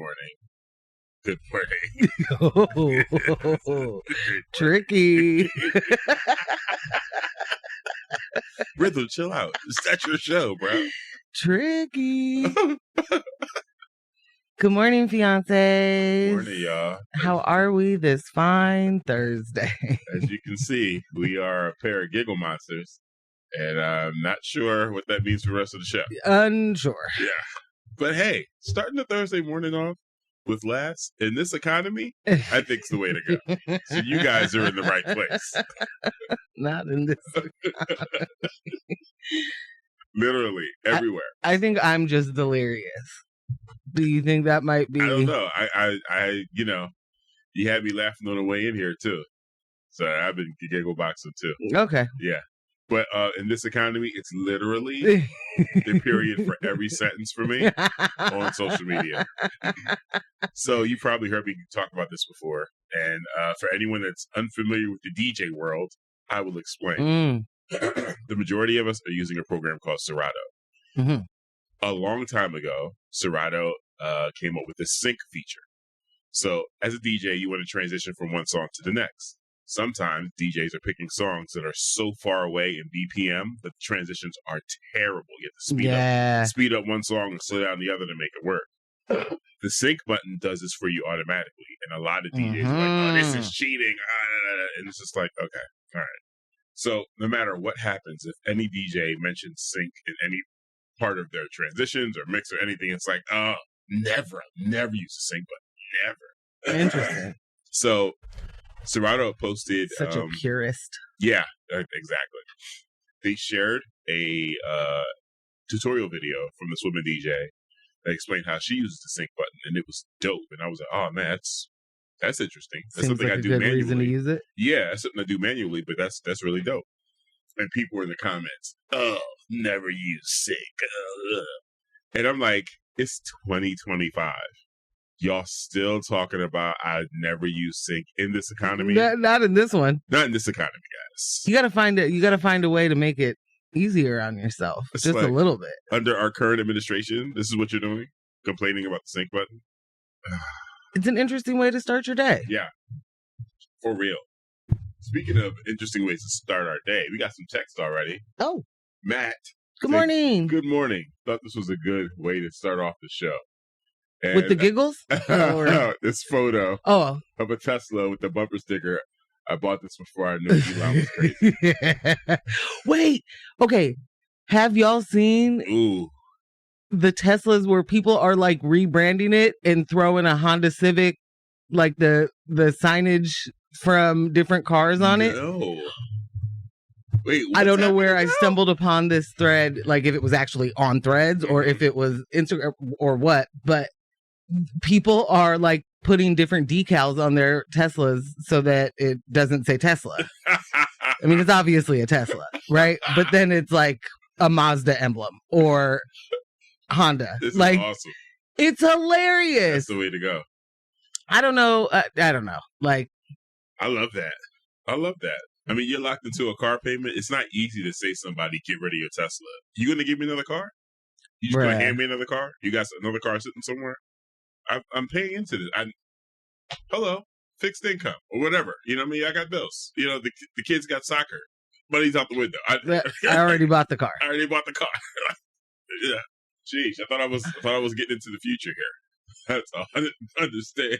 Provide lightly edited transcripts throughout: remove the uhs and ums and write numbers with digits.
morning. Good morning. Oh, tricky. Rhythm, chill out. It's not your show, bro. Tricky. Good morning, fiancés. Morning, y'all. How are we this fine Thursday? As you can see, we are a pair of giggle monsters, and I'm not sure what that means for the rest of the show. Unsure. Yeah. But hey, starting the Thursday morning off with laughs in this economy, I think it's the way to go. So you guys are in the right place. Not in this. Literally everywhere. I think I'm just delirious. Do you think that might be? I don't know. I you know, you had me laughing on the way in here too. So I've been giggle boxing too. Okay. Yeah. But in this economy, it's literally the period for every sentence for me on social media. So you probably heard me talk about this before. And for anyone that's unfamiliar with the DJ world, I will explain. The majority of us are using a program called Serato. Mm-hmm. A long time ago, Serato came up with the sync feature. So as a DJ, you want to transition from one song to the next. Sometimes DJs are picking songs that are so far away in BPM that the transitions are terrible. You have to speed up one song and slow down the other to make it work. The sync button does this for you automatically. And a lot of DJs are like, oh, this is cheating. And it's just like, okay, all right. So no matter what happens, if any DJ mentions sync in any part of their transitions or mix or anything, it's like, oh, never use the sync button. Never. Interesting. So Serato posted... Such a purist. Yeah, exactly. They shared a tutorial video from this woman DJ that explained how she uses the sync button, and it was dope. And I was like, oh, man, that's interesting. That's Seems something like I a do good manually. reason to use it. Yeah, that's something I do manually, but that's really dope. And people were in the comments, oh, never use sync. And I'm like, it's 2025. Y'all still talking about I never use sync in this economy? Not in this one. Not in this economy, guys. You gotta find a way to make it easier on yourself. It's just like, a little bit. Under our current administration, this is what you're doing? Complaining about the sync button? It's an interesting way to start your day. Yeah. For real. Speaking of interesting ways to start our day, we got some text already. Oh. Matt. Good morning. Good morning. Thought this was a good way to start off the show. And with the giggles? This photo of a Tesla with the bumper sticker. I bought this before I knew Elon was crazy. Wait. Okay. Have y'all seen the Teslas where people are like rebranding it and throwing a Honda Civic, like the signage from different cars on it? No. Wait, I don't know where I stumbled upon this thread, like if it was actually on Threads or if it was Instagram or what, but people are like putting different decals on their Teslas so that it doesn't say Tesla. I mean, it's obviously a Tesla, right? But then it's like a Mazda emblem or Honda. This is like, awesome. It's hilarious. That's the way to go. I don't know. I don't know. Like, I love that. I mean, you're locked into a car payment. It's not easy to say somebody, get rid of your Tesla. You going to give me another car? You just going to hand me another car? You got another car sitting somewhere? I'm paying into this. Hello, fixed income or whatever. You know what I mean? I got bills. You know, the kids got soccer. Money's out the window. I already bought the car. Yeah. Jeez, I thought I was getting into the future here. That's all. I didn't understand.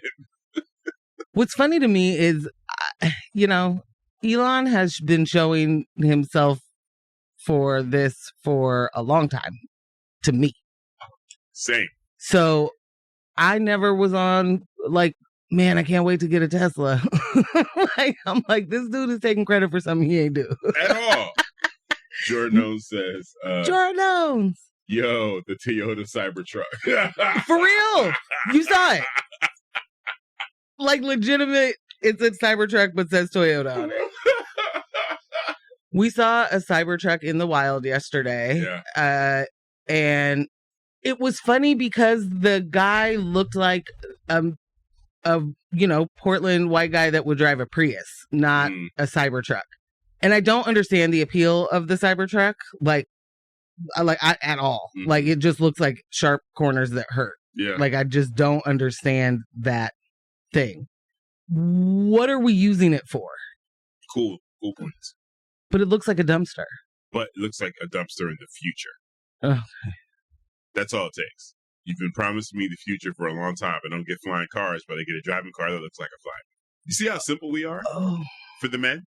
What's funny to me is, Elon has been showing himself for this for a long time, to me. Same. So I never was on, like, man, I can't wait to get a Tesla. I'm like, this dude is taking credit for something he ain't do. At all. Jordan says, Jordan. Yo, the Toyota cybertruck. For real. You saw it. Like, legitimate, it's a Cybertruck, but says Toyota on it. We saw a Cybertruck in the wild yesterday. Yeah. And it was funny because the guy looked like a Portland white guy that would drive a Prius, not a Cybertruck. And I don't understand the appeal of the Cybertruck, at all. Like, it just looks like sharp corners that hurt. Yeah. Like, I just don't understand that thing. What are we using it for? Cool points. But it looks like a dumpster. But it looks like a dumpster in the future. Okay. That's all it takes. You've been promising me the future for a long time. I don't get flying cars, but I get a driving car that looks like a flying. You see how simple we are for the men?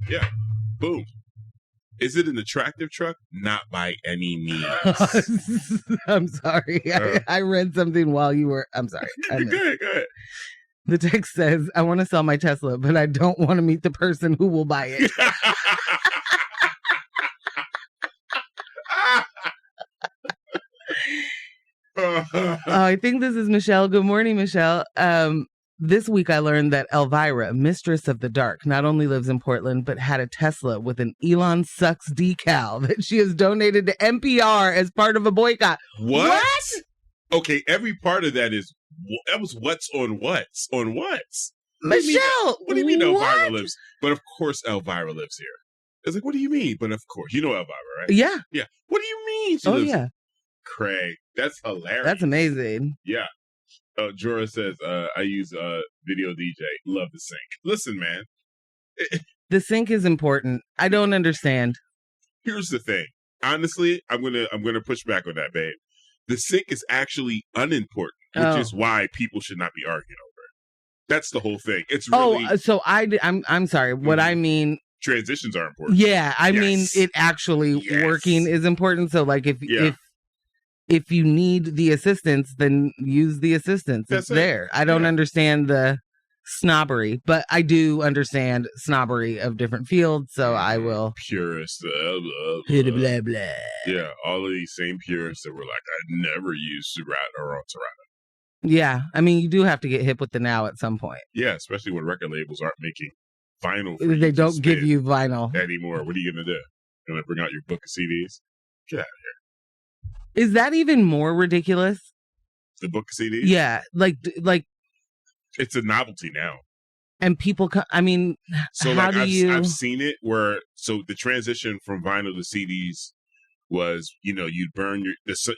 Yeah. Boom. Is it an attractive truck? Not by any means. I'm sorry. I read something while you were... I'm sorry. Go ahead. The text says, I want to sell my Tesla, but I don't want to meet the person who will buy it. I think this is Michelle. Good morning, Michelle. This week I learned that Elvira, mistress of the dark, not only lives in Portland, but had a Tesla with an Elon sucks decal that she has donated to NPR as part of a boycott. What? Okay, every part of that was what's on what's on what's. Michelle, what do you mean Elvira lives? But of course Elvira lives here. It's like, what do you mean? But of course, you know Elvira, right? Yeah. Yeah. What do you mean? She lives yeah. Craig, that's hilarious. That's amazing. Yeah. Jorah says, I use video DJ. Love the sync. Listen, man. The sync is important. I don't understand. Here's the thing. Honestly, I'm gonna push back on that, babe. The sync is actually unimportant, which is why people should not be arguing over it. That's the whole thing. It's really so I'm sorry. What I mean, transitions are important. Yeah, I mean it actually working is important. So like if you need the assistance, then use the assistance. It's there. I don't understand the snobbery, but I do understand snobbery of different fields, so I will. Purists. Blah, blah, blah. Yeah, all of these same purists that were like, I never used Serato or Serato. Yeah, I mean, you do have to get hip with the now at some point. Yeah, especially when record labels aren't making vinyl. They don't give you vinyl anymore. What are you going to do? Going to bring out your book of CDs? Get out of here. Is that even more ridiculous? The book of CDs? Yeah, like it's a novelty now. And people, I mean, so how like do I've seen it where, so the transition from vinyl to CDs was, you'd burn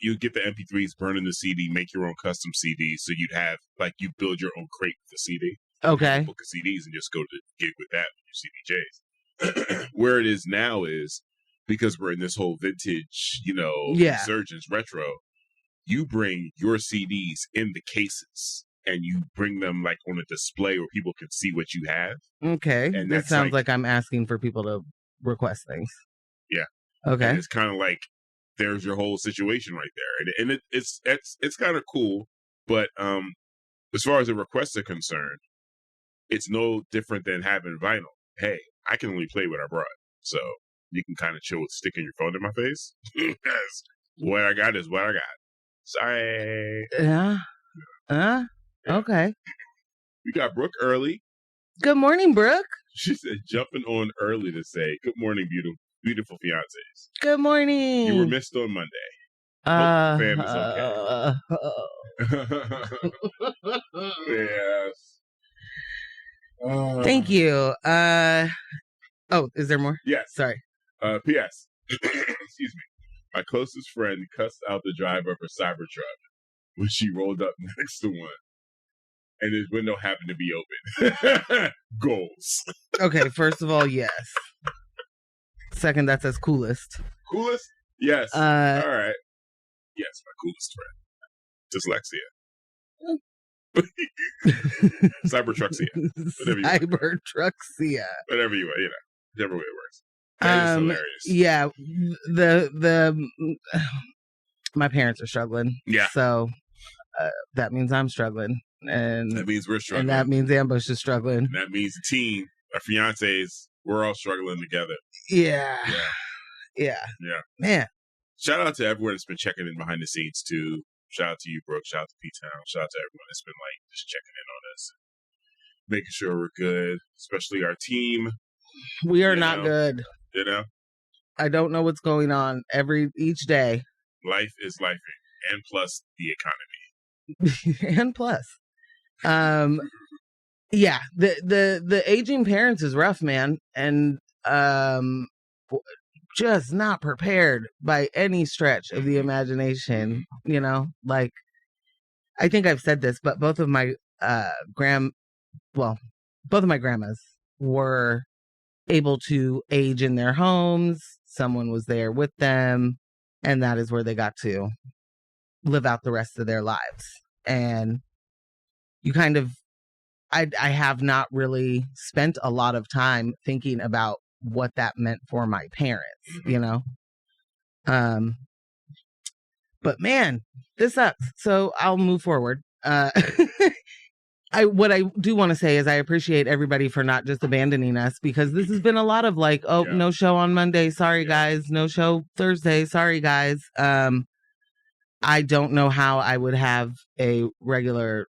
you'd get the MP3s, burn in the CD, make your own custom CD. So you'd have, like, you build your own crate with the CD. Okay. Book of CDs and just go to gig with that with your CDJs. Where it is now is, because we're in this whole vintage, resurgence, retro, you bring your CDs in the cases and you bring them like on a display where people can see what you have. Okay. And that sounds like I'm asking for people to request things. Yeah. Okay. And it's kind of like, there's your whole situation right there. And it's kind of cool. But as far as the requests are concerned, it's no different than having vinyl. Hey, I can only play what I brought. So you can kind of chill with sticking your phone in my face. Because what I got is what I got. Sorry. Yeah. Okay. We got Brooke early. Good morning, Brooke. She said, jumping on early to say, good morning, beautiful fiancés. Good morning. You were missed on Monday. Hope the fam is okay. Yes. Thank you. Is there more? Yes. Sorry. P.S. Excuse me. My closest friend cussed out the driver of her cybertruck when she rolled up next to one. And his window happened to be open. Goals. Okay, first of all, yes. Second, that says coolest. Coolest? Yes. All right. Yes, my coolest friend. Dyslexia. Cybertrucksia. Cybertrucksia. Whatever you want, whichever way it works. That is hilarious. Yeah. My parents are struggling. Yeah. So that means I'm struggling. And that means we're struggling. And that means Ambush is struggling. And that means the team, our fiancés, we're all struggling together. Yeah. Man. Shout out to everyone that's been checking in behind the scenes too. Shout out to you, Brooke. Shout out to P-Town. Shout out to everyone that's been like just checking in on us, making sure we're good, especially our team. We are not good. I don't know what's going on each day. Life is lifing, and plus the economy. And plus. Yeah, the aging parents is rough, man, and just not prepared by any stretch of the imagination. Like I think I've said this, but both of my both of my grandmas were able to age in their homes. Someone was there with them, and that is where they got to live out the rest of their lives. And you kind of, I have not really spent a lot of time thinking about what that meant for my parents, you know? But man, this sucks. So I'll move forward. What I do want to say is I appreciate everybody for not just abandoning us, because this has been a lot of like, no show on Monday. Sorry, guys. No show Thursday. Sorry, guys. I don't know how I would have a regular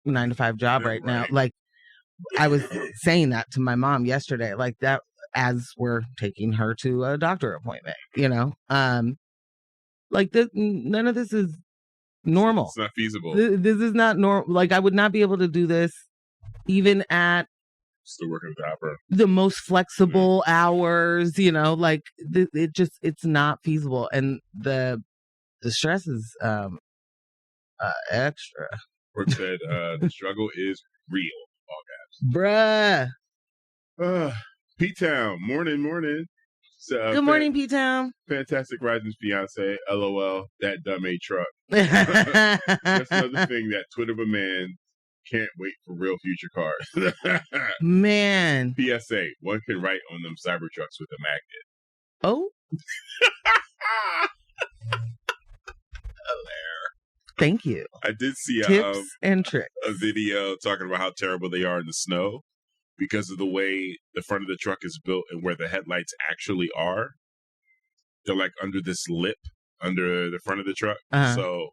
9-to-5 job right now. Like, I was saying that to my mom yesterday, like that, as we're taking her to a doctor appointment, you know, like none of this is normal. It's not feasible. This is not normal. Like, I would not be able to do this even at still working with the opera, the most flexible hours, you know, like it's not feasible. And the stress is extra. Brooke said the struggle is real. All caps. Bruh. P-Town, morning. So, good morning, P-Town. Fantastic rising fiance. LOL. That dumb A truck. That's another thing that Twitter of a man can't wait for real future cars. Man. PSA. One can write on them cybertrucks with a magnet. Oh. Thank you. I did see tips and tricks. A video talking about how terrible they are in the snow because of the way the front of the truck is built and where the headlights actually are. They're like under this lip under the front of the truck. Uh-huh. So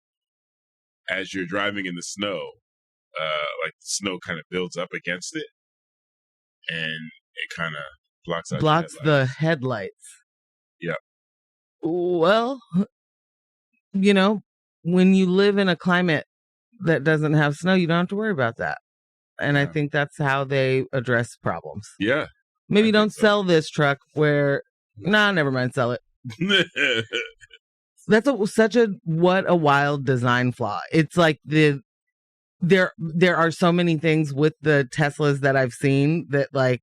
as you're driving in the snow, like the snow kind of builds up against it and it kind of blocks the headlights. Yeah. Well, you know, when you live in a climate that doesn't have snow, you don't have to worry about that. And I think that's how they address problems. Yeah. Maybe don't sell this truck where, never mind, sell it. That's what a wild design flaw. It's like there are so many things with the Teslas that I've seen that like,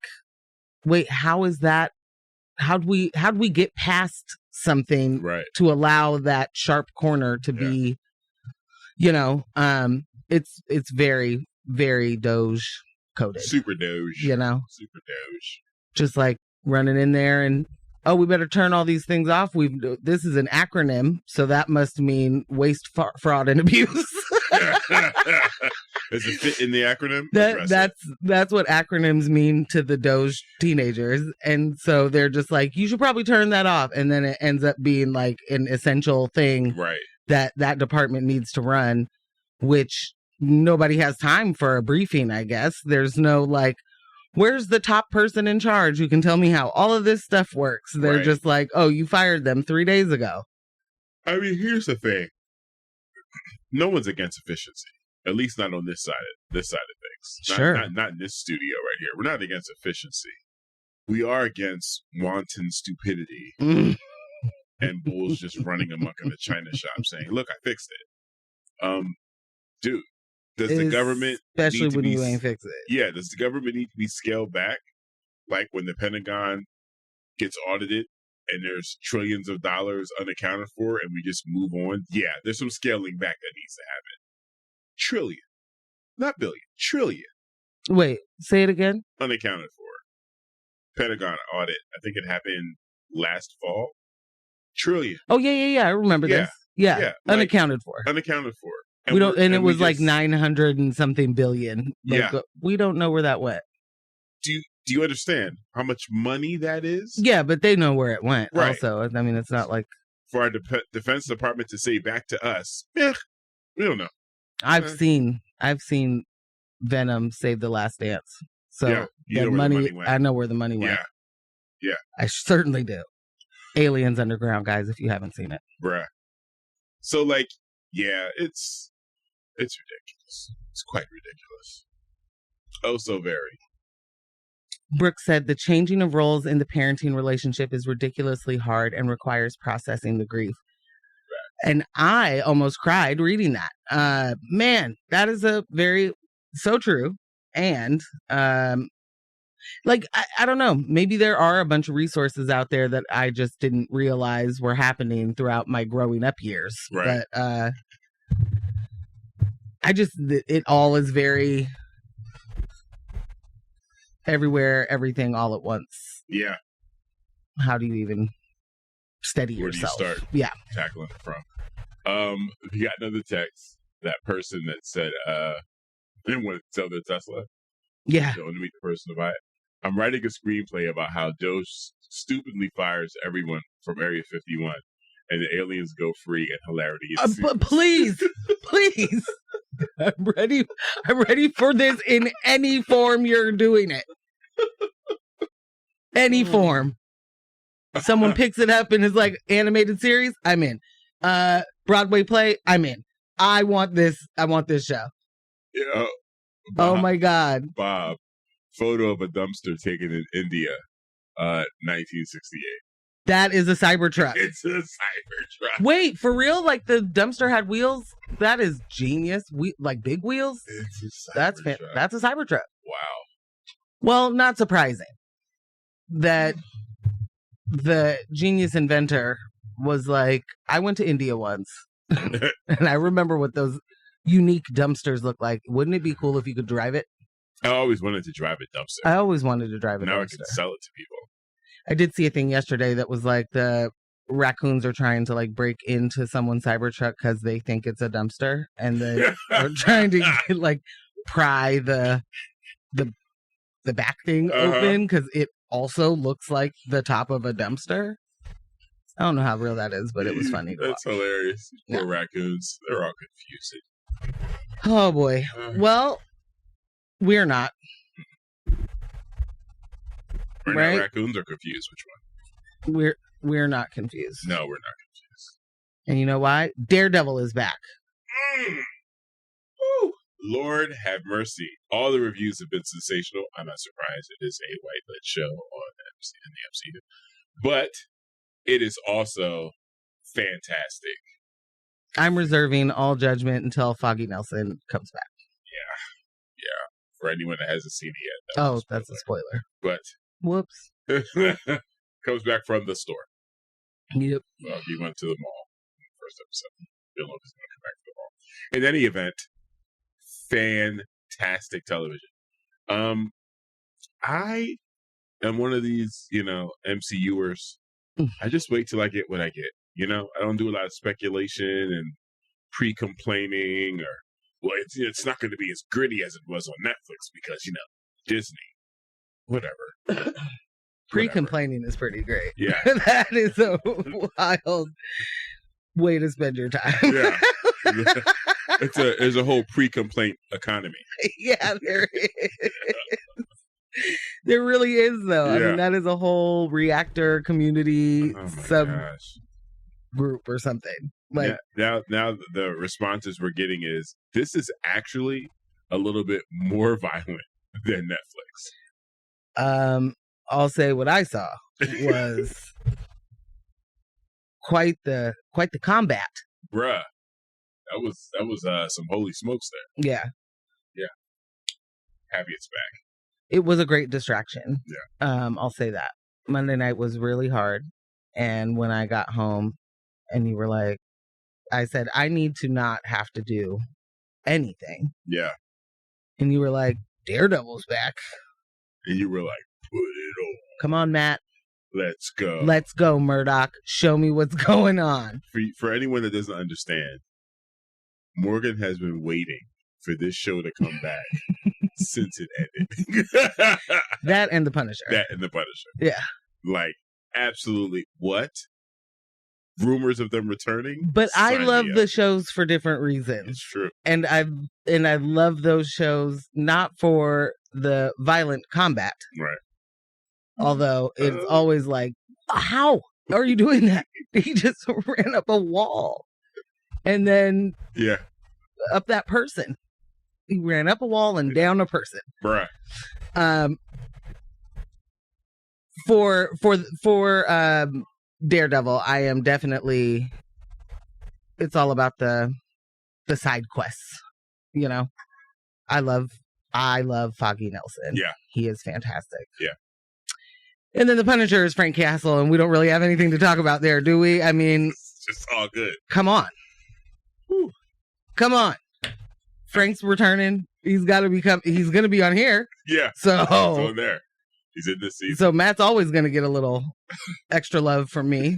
wait, how is that? How'd we get past something to allow that sharp corner to be, you know, it's very, very Doge coded. Super Doge. You know? Super Doge. Just like running in there and, we better turn all these things off. This is an acronym, so that must mean waste, fraud, and abuse. Does it fit in the acronym? That's what acronyms mean to the Doge teenagers. And so they're just like, you should probably turn that off. And then it ends up being like an essential thing that department needs to run, which nobody has time for a briefing, I guess. There's no like, where's the top person in charge who can tell me how all of this stuff works? They're just like, you fired them 3 days ago. I mean, here's the thing. No one's against efficiency. At least not on this side of things. Not in this studio right here. We're not against efficiency. We are against wanton stupidity and bulls just running amok in the china shop saying, "Look, I fixed it." Dude, does the government, especially when you ain't fix it? Yeah, does the government need to be scaled back? Like when the Pentagon gets audited and there's trillions of dollars unaccounted for, and we just move on. Yeah, there's some scaling back that needs to happen. Trillion. Not billion. Trillion. Wait, say it again. Unaccounted for. Pentagon audit. I think it happened last fall. Trillion. Oh, yeah. I remember this. Yeah. Unaccounted for. Unaccounted for. And it was like 900 and something billion. Like, we don't know where that went. Do you understand how much money that is? Yeah, but they know where it went. Right. Also, I mean, it's not like for our Defense Department to say back to us. We don't know. I've seen Venom save The Last Dance. So the money I know where the money went. Yeah. I certainly do. Aliens Underground, guys, if you haven't seen it. Bruh. So like, it's ridiculous. It's quite ridiculous. Oh, so very. Brooke said the changing of roles in the parenting relationship is ridiculously hard and requires processing the grief. And I almost cried reading that. Man, that is so true. And like, I don't know, maybe there are a bunch of resources out there that I just didn't realize were happening throughout my growing up years. Right. But it all is very everywhere, everything all at once. Yeah. How do you even steady yourself? Where do you start Yeah. tackling it from? You got another text. That person that said, they want to sell their Tesla. Yeah. They want to meet the person to buy it. I'm writing a screenplay about how Joe stupidly fires everyone from Area 51 and the aliens go free and hilarity ensues. But please, please. I'm ready for this in any form you're doing it. Any form. Someone picks it up and is like, animated series, I'm in. Broadway play, I'm in. I want this show. Yeah. Oh my God. Bob, photo of a dumpster taken in India, 1968. That is a cybertruck. It's a cybertruck. Wait, for real? Like the dumpster had wheels? That is genius. Like big wheels? It's a cybertruck. That's a cybertruck. Wow. Well, not surprising that the genius inventor was like, I went to India once and I remember what those unique dumpsters look like. Wouldn't it be cool if you could drive it? I always wanted to drive a dumpster. I always wanted to drive a now dumpster. I can sell it to people. I did see a thing yesterday that was like the raccoons are trying to like break into someone's Cybertruck because they think it's a dumpster, and they are trying to like pry the back thing open because it also looks like the top of a dumpster. I don't know how real that is, but it was funny to That's watch. hilarious. Poor raccoons. They're all confusing. Oh boy. Well, we're not. We're right? not raccoons or confused. Which one? We're not confused. No, we're not confused. And you know why? DareDevil is back. Woo. Lord have mercy. All the reviews have been sensational. I'm not surprised. It is a white-lit show in the MCU. But it is also fantastic. I'm reserving all judgment until Foggy Nelson comes back. Yeah. For anyone that hasn't seen it yet. That's a spoiler. But Whoops. comes back from the store. Yep. Well, he went to the mall in the first episode. Don't know if he's going to come back to the mall. In any event, fantastic television. I am one of these, MCUers. I just wait till I get what I get. I don't do a lot of speculation and pre-complaining or, well, it's not going to be as gritty as it was on Netflix because, Disney. Whatever. Pre-complaining is pretty great. Yeah. That is a wild way to spend your time. Yeah. There's a whole pre-complaint economy. Yeah, there is. There really is, though. Yeah. I mean, that is a whole reactor community group or something. Like now the responses we're getting is this is actually a little bit more violent than Netflix. I'll say what I saw was quite the combat. Bruh. That was some holy smokes there. Yeah. Happy it's back. It was a great distraction. Yeah. I'll say that. Monday night was really hard. And when I got home and you were like, I said, I need to not have to do anything. Yeah. And you were like, Daredevil's back. And you were like, put it on. Come on, Matt. Let's go. Let's go, Murdoch. Show me what's going on. For anyone that doesn't understand, Morgan has been waiting for this show to come back since it ended. That and The Punisher. Yeah. Like, absolutely. What? Rumors of them returning? But I love the shows for different reasons. It's true. And I love those shows not for the violent combat. Right. Although it's always like, how are you doing that? He just ran up a wall. And then up that person. He ran up a wall and down a person. Bruh. For Daredevil, I am definitely it's all about the side quests. You know, I love Foggy Nelson. Yeah. He is fantastic. Yeah. And then the Punisher is Frank Castle, and we don't really have anything to talk about there, do we? I mean, it's just all good. Come on. Whew. Come on. Frank's returning. He's going to be on here. Yeah. So he's on there. He's in this season. So Matt's always going to get a little extra love from me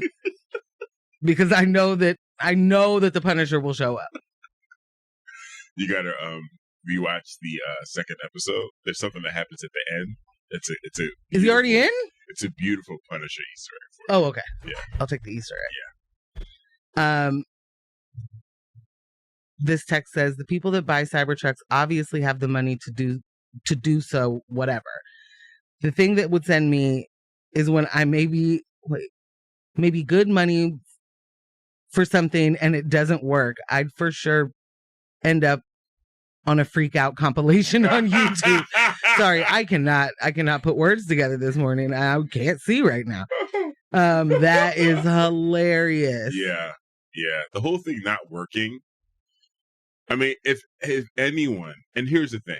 because I know that the Punisher will show up. You got to rewatch the second episode. There's something that happens at the end. Is he already in? It's a beautiful Punisher Easter egg. For oh, okay. Yeah. I'll take the Easter egg. Yeah. This text says the people that buy cybertrucks obviously have the money to do so, whatever. The thing that would send me is when I maybe good money for something and it doesn't work. I'd for sure end up on a freak out compilation on YouTube. Sorry, I cannot put words together this morning. I can't see right now. That is hilarious. Yeah. Yeah. The whole thing not working. I mean, if anyone, and here's the thing,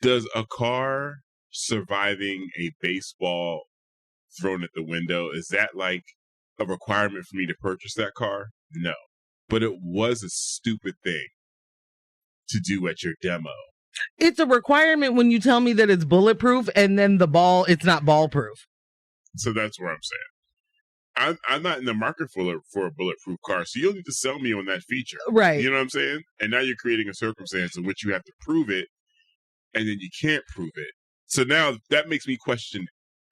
does a car surviving a baseball thrown at the window, is that like a requirement for me to purchase that car? No. But it was a stupid thing to do at your demo. It's a requirement when you tell me that it's bulletproof and then it's not ball proof. So that's where I'm saying. I'm not in the market for a bulletproof car, so you'll need to sell me on that feature. Right. You know what I'm saying? And now you're creating a circumstance in which you have to prove it, and then you can't prove it. So now that makes me question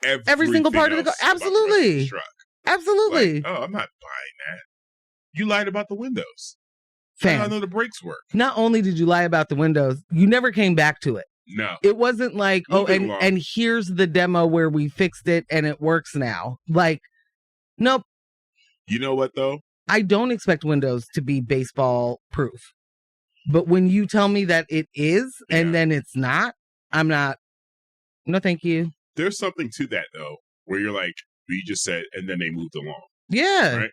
every single part of the car. Absolutely. Truck. Absolutely. Like, I'm not buying that. You lied about the windows. Fam, I know the brakes work. Not only did you lie about the windows, you never came back to it. No. It wasn't like, and here's the demo where we fixed it and it works now. Like, nope. You know what, though? I don't expect Windows to be baseball proof. But when you tell me that it is and then it's not, I'm not. No, thank you. There's something to that, though, where you're like, you just said, and then they moved along. Yeah. Right?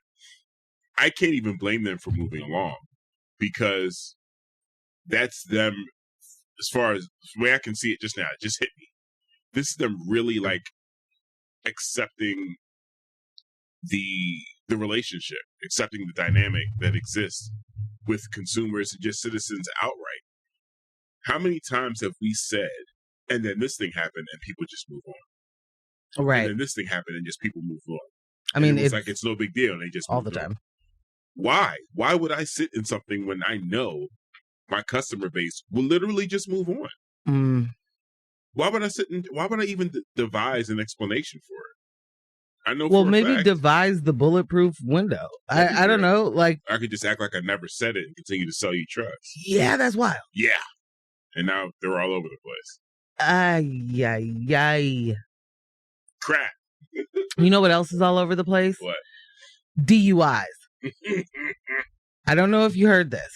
I can't even blame them for moving along because that's them, as far as the way I can see it just now, it just hit me. This is them really like accepting the relationship, accepting the dynamic that exists with consumers and just citizens outright. How many times have we said, and then this thing happened and people just move on? Right. And then this thing happened and just people move on. I mean, it's like, it's no big deal. And they just all the time. On. Why? Why would I sit in something when I know my customer base will literally just move on? Mm. Why would I even devise an explanation for it? I know. Well, for a maybe fact, devise the bulletproof window. I don't know. Like, I could just act like I never said it and continue to sell you trucks. Yeah, that's wild. Yeah. And now they're all over the place. Ay. Crap. You know what else is all over the place? What? DUIs. I don't know if you heard this,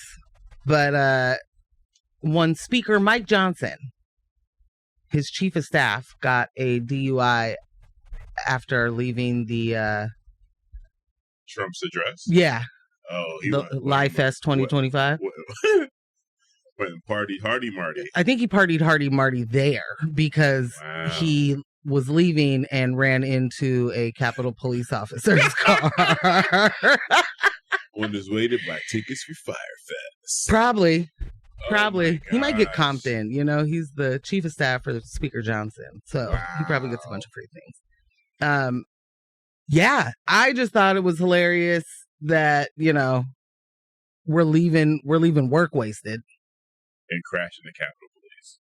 but one Speaker Mike Johnson, his chief of staff, got a DUI after leaving the Trump's address. Yeah. Oh, the Live Fest 2025. Went and partied Hardy Marty. I think he partied Hardy Marty there because he was leaving and ran into a Capitol Police officer's car. On his way to buy tickets for Firefest. Probably. Oh He might get comped in. You know, he's the chief of staff for Speaker Johnson. So he probably gets a bunch of free things. Yeah, I just thought it was hilarious that, you know, we're leaving work wasted. And crashing the Capitol Police.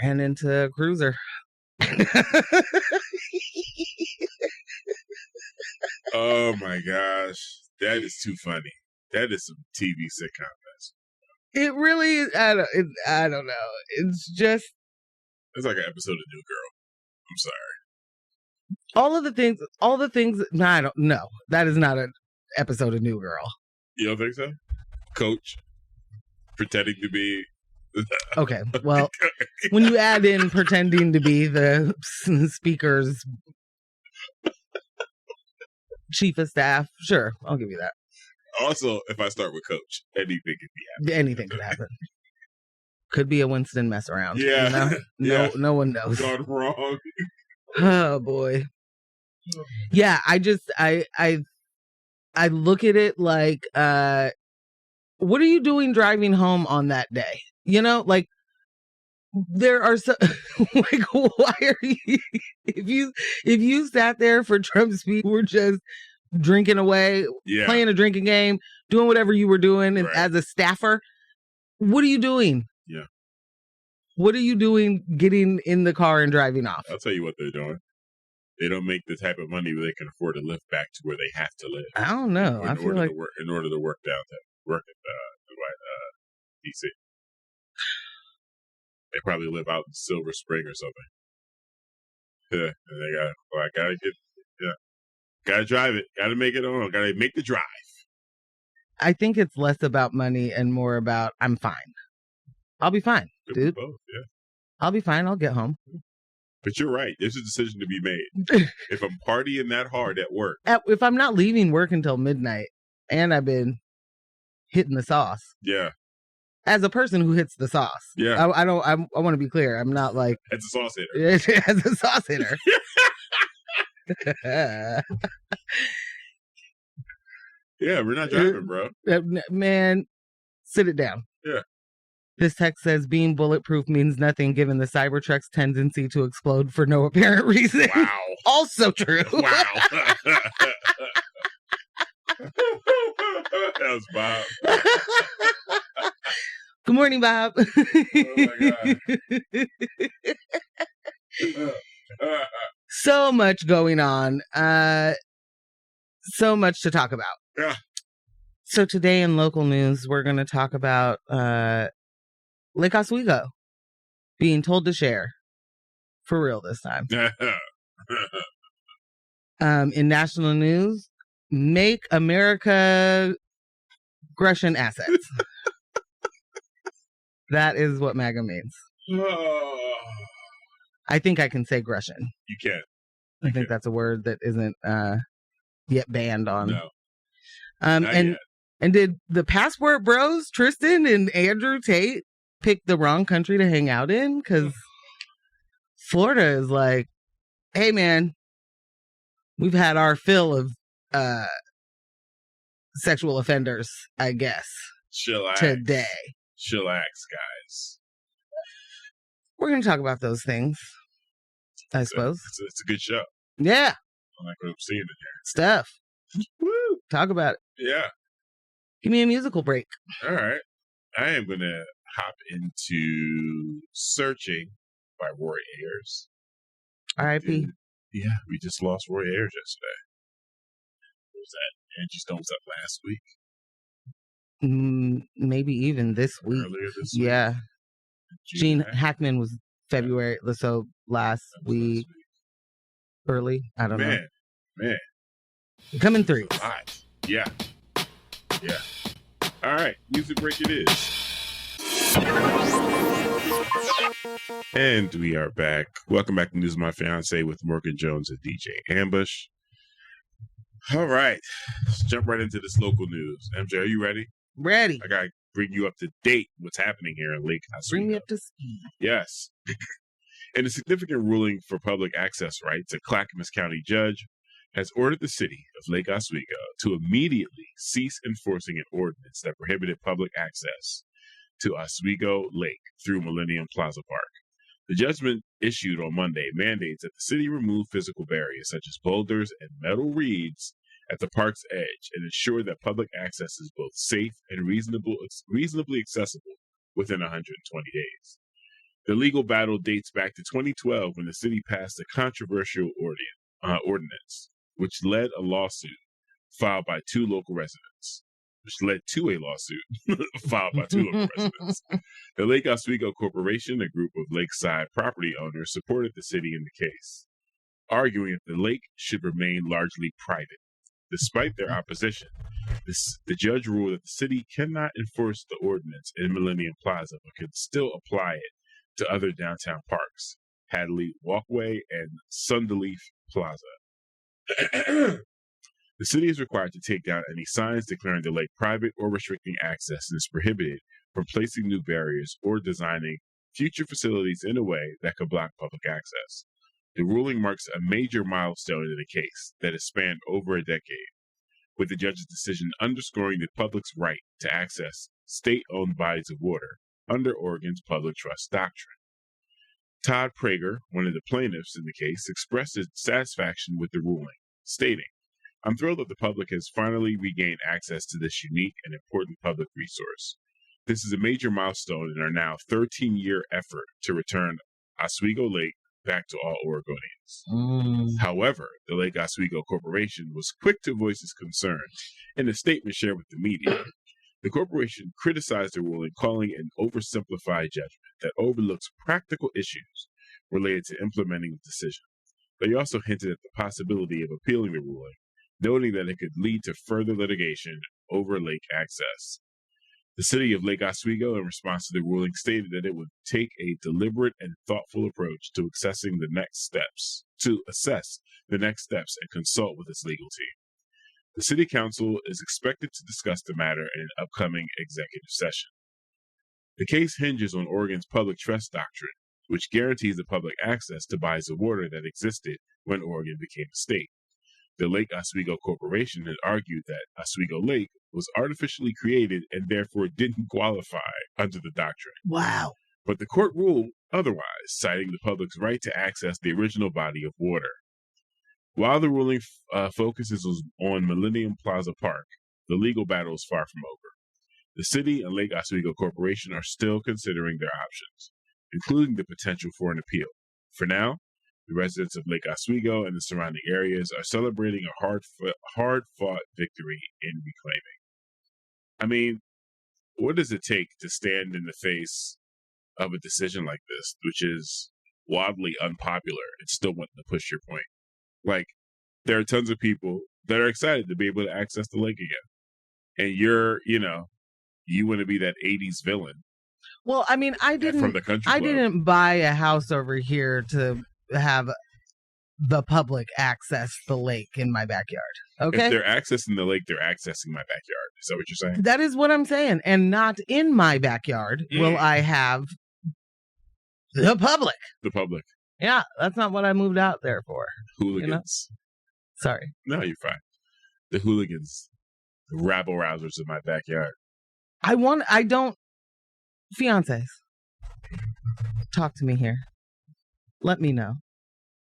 Ran into a cruiser. Oh my gosh. That is too funny. That is some TV sitcom mess. It really is. I don't know. It's just. It's like an episode of New Girl. I'm sorry. All the things. No, I don't know. That is not an episode of New Girl. You don't think so? Coach pretending to be. Okay. Well, when you add in pretending to be the speaker's chief of staff, sure, I'll give you that. Also, if I start with Coach, anything could be happening. Anything could happen. Could be a Winston mess around. Yeah. You know? No one knows. Gone wrong. Oh boy. Yeah, I look at it like, what are you doing driving home on that day? You know, like there are so like, why are you if you sat there for Trump's speech, were just drinking away, playing a drinking game, doing whatever you were doing, and as a staffer, what are you doing? Yeah. What are you doing getting in the car and driving off? I'll tell you what they're doing. They don't make the type of money where they can afford to live back to where they have to live. I don't know. I feel like in order to work downtown, work at DC. They probably live out in Silver Spring or something. Yeah, and gotta drive it. Gotta make it on. Gotta make the drive. I think it's less about money and more about I'm fine. I'll be fine, dude. Both, yeah. I'll be fine. I'll get home. But you're right. There's a decision to be made. If I'm partying that hard at work, if I'm not leaving work until midnight, and I've been hitting the sauce. Yeah. As a person who hits the sauce. Yeah. I want to be clear. I'm not like as a sauce hitter. As a sauce hitter. Yeah, we're not driving, bro. Man, sit it down. Yeah. This text says being bulletproof means nothing given the cybertruck's tendency to explode for no apparent reason. Wow. Also true. Wow. That was Bob. Good morning, Bob. Oh my God. So much going on. So much to talk about. Yeah. So today in local news, we're going to talk about Lake Oswego being told to share. For real this time. In national news, make America Grushin assets. That is what MAGA means. I think I can say Grushin. You can. I think that's a word that isn't yet banned on. No. And did the passport bros, Tristan and Andrew Tate, pick the wrong country to hang out in? Because Florida is like, hey man, we've had our fill of sexual offenders, I guess. Chillax. Today. Chillax, guys. We're going to talk about those things, I suppose. It's a good show. Yeah. I like what I'm seeing in here. Stuff. Woo! Talk about it. Yeah. Give me a musical break. All right. I am going to hop into Searching by Roy Ayers. R.I.P. Yeah, we just lost Roy Ayers yesterday. What was that? Angie Stone was up last week? Maybe even this week. Earlier this week. Yeah. Gene Hackman was February, so last week. Early? I don't know. Man. Coming through. Hot. Yeah. All right. Music break it is. And we are back. Welcome back to News of My Fiancé with Morgan Jones and DJ Ambush. All right. Let's jump right into this local news. MJ, are you ready? Ready. I got to bring you up to date what's happening here in Lake Oswego. Bring me up to speed. Yes. In a significant ruling for public access rights, a Clackamas County judge has ordered the city of Lake Oswego to immediately cease enforcing an ordinance that prohibited public access to Oswego Lake through Millennium Plaza Park. The judgment issued on Monday mandates that the city remove physical barriers such as boulders and metal reeds at the park's edge and ensure that public access is both safe and reasonably accessible within 120 days. The legal battle dates back to 2012 when the city passed a controversial ordinance, which led to a lawsuit filed by two local residents. The Lake Oswego Corporation, a group of lakeside property owners, supported the city in the case, arguing that the lake should remain largely private. Despite their opposition, the judge ruled that the city cannot enforce the ordinance in Millennium Plaza, but can still apply it to other downtown parks, Hadley Walkway and Sunderleaf Plaza. The city is required to take down any signs declaring the lake private or restricting access and is prohibited from placing new barriers or designing future facilities in a way that could block public access. The ruling marks a major milestone in the case that has spanned over a decade, with the judge's decision underscoring the public's right to access state-owned bodies of water under Oregon's public trust doctrine. Todd Prager, one of the plaintiffs in the case, expressed his satisfaction with the ruling, stating, "I'm thrilled that the public has finally regained access to this unique and important public resource. This is a major milestone in our now 13-year effort to return Oswego Lake back to all Oregonians." However, the Lake Oswego Corporation was quick to voice its concerns in a statement shared with the media. The corporation criticized the ruling, calling it an oversimplified judgment that overlooks practical issues related to implementing the decision. They also hinted at the possibility of appealing the ruling, noting that it could lead to further litigation over lake access. The city of Lake Oswego, in response to the ruling, stated that it would take a deliberate and thoughtful approach to assess the next steps and consult with its legal team. The city council is expected to discuss the matter in an upcoming executive session. The case hinges on Oregon's public trust doctrine, which guarantees the public access to bodies of water that existed when Oregon became a state. The Lake Oswego Corporation had argued that Oswego Lake was artificially created and therefore didn't qualify under the doctrine. Wow. But the court ruled otherwise, citing the public's right to access the original body of water. While the ruling focuses on Millennium Plaza Park, the legal battle is far from over. The city and Lake Oswego Corporation are still considering their options, including the potential for an appeal. For now, the residents of Lake Oswego and the surrounding areas are celebrating a hard-fought victory in reclaiming. I mean, what does it take to stand in the face of a decision like this, which is wildly unpopular, and still wanting to push your point? Like, there are tons of people that are excited to be able to access the lake again. And you want to be that 80s villain. Well, I mean, from the country club. didn't buy a house over here to have the public access the lake in my backyard. Okay. If they're accessing the lake, they're accessing my backyard. Is that what you're saying? That is what I'm saying. And not in my backyard will I have the public. The public. Yeah, that's not what I moved out there for. Hooligans. Sorry. No, you're fine. The hooligans, the rabble rousers in my backyard. Fiancés, talk to me here. Let me know.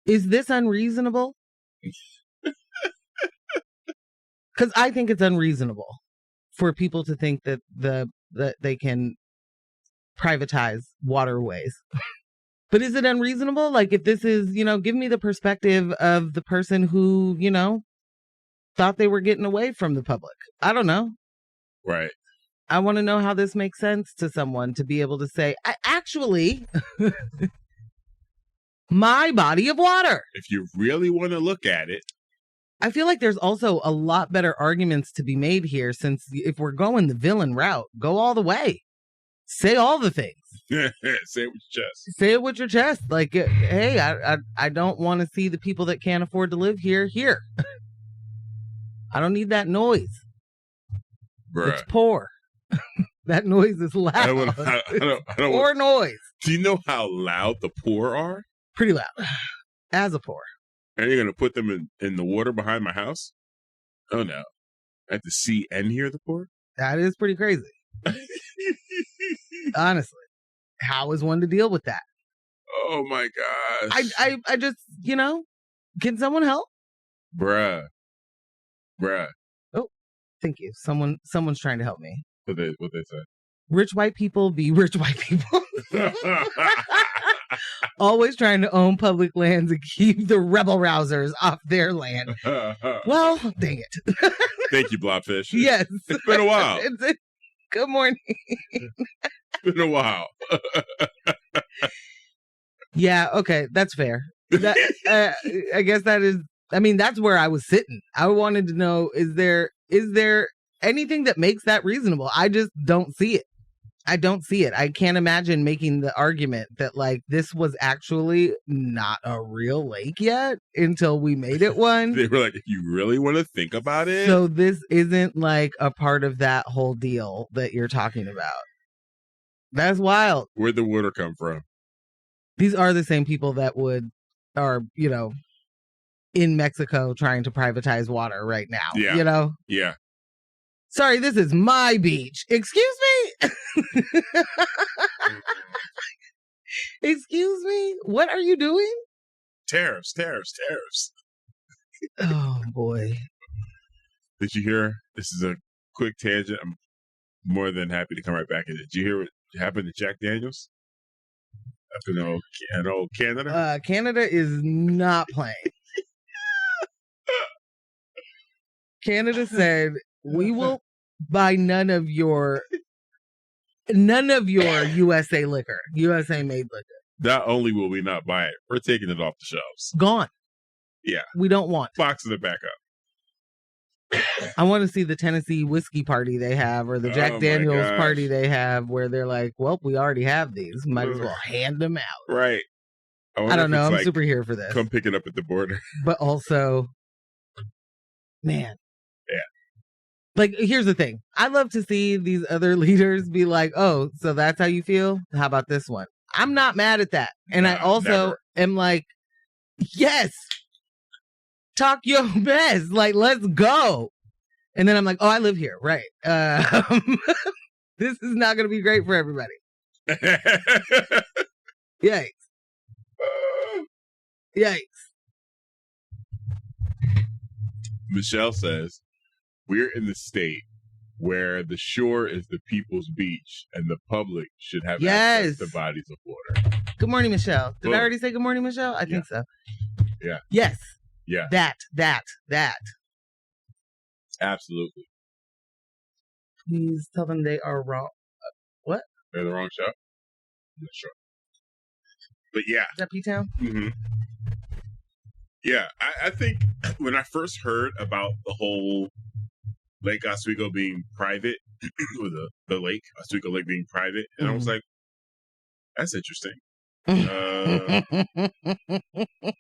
Is this unreasonable? Because I think it's unreasonable for people to think that that they can privatize waterways. But is it unreasonable? Like, if this is, give me the perspective of the person who, thought they were getting away from the public. I don't know. Right. I want to know how this makes sense to someone to be able to say, actually, my body of water. If you really want to look at it. I feel like there's also a lot better arguments to be made here, since if we're going the villain route, go all the way. Say all the things. Say it with your chest. Say it with your chest. Like, hey, I don't want to see the people that can't afford to live here. I don't need that noise. Bruh. It's poor. That noise is loud. I don't poor noise. Do you know how loud the poor are? Pretty loud. As a poor. And you're going to put them in the water behind my house? Oh, no. I have to see and hear the poor? That is pretty crazy. Honestly. How is one to deal with that? Oh, my gosh. I just, can someone help? Bruh. Oh, thank you. Someone's trying to help me. What they say? Rich white people be rich white people. Always trying to own public lands and keep the rebel rousers off their land. Well, dang it. Thank you, Blobfish. Yes. It's been a while. Good morning. It's been a while. Yeah, okay. That's fair. I guess that is, that's where I was sitting. I wanted to know, is there anything that makes that reasonable? I just don't see it. I don't see it. I can't imagine making the argument that like this was actually not a real lake yet until we made it one. They were like, if you really want to think about it. So this isn't like a part of that whole deal that you're talking about. That's wild. Where'd the water come from? These are the same people that are, you know, in Mexico trying to privatize water right now. Yeah. You know? Yeah. Sorry, this is my beach. Excuse me? Excuse me? What are you doing? Tariffs. Oh, boy. Did you hear? This is a quick tangent. I'm more than happy to come right back in. Did you hear what happened to Jack Daniels? Up in old Canada? Canada is not playing. Canada said, we will buy none of your USA liquor, USA made liquor. Not only will we not buy it, we're taking it off the shelves. Gone. Yeah. We don't want. Boxing it back up. I want to see the Tennessee whiskey party they have, or the Jack Daniels party they have, where they're like, well, we already have these. Might as well hand them out. Right. I don't know. I'm like, super here for this. Come pick it up at the border. But also, man. Yeah. Like, here's the thing. I love to see these other leaders be like, oh, so that's how you feel? How about this one? I'm not mad at that. And I also am like, yes, talk your best. Like, let's go. And then I'm like, oh, I live here. Right. This is not going to be great for everybody. Yikes. Yikes. Michelle says, we're in the state where the shore is the people's beach and the public should have access to bodies of water. Good morning, Michelle. Did I already say good morning, Michelle? I think so. Yeah. Yes. Yeah. That. Absolutely. Please tell them they are wrong. What? They're the wrong show? I'm not sure. But yeah. Is that P-Town? Mm-hmm. Yeah. I think when I first heard about the whole Lake Oswego being private, or the lake, Oswego Lake being private, and I was like, that's interesting.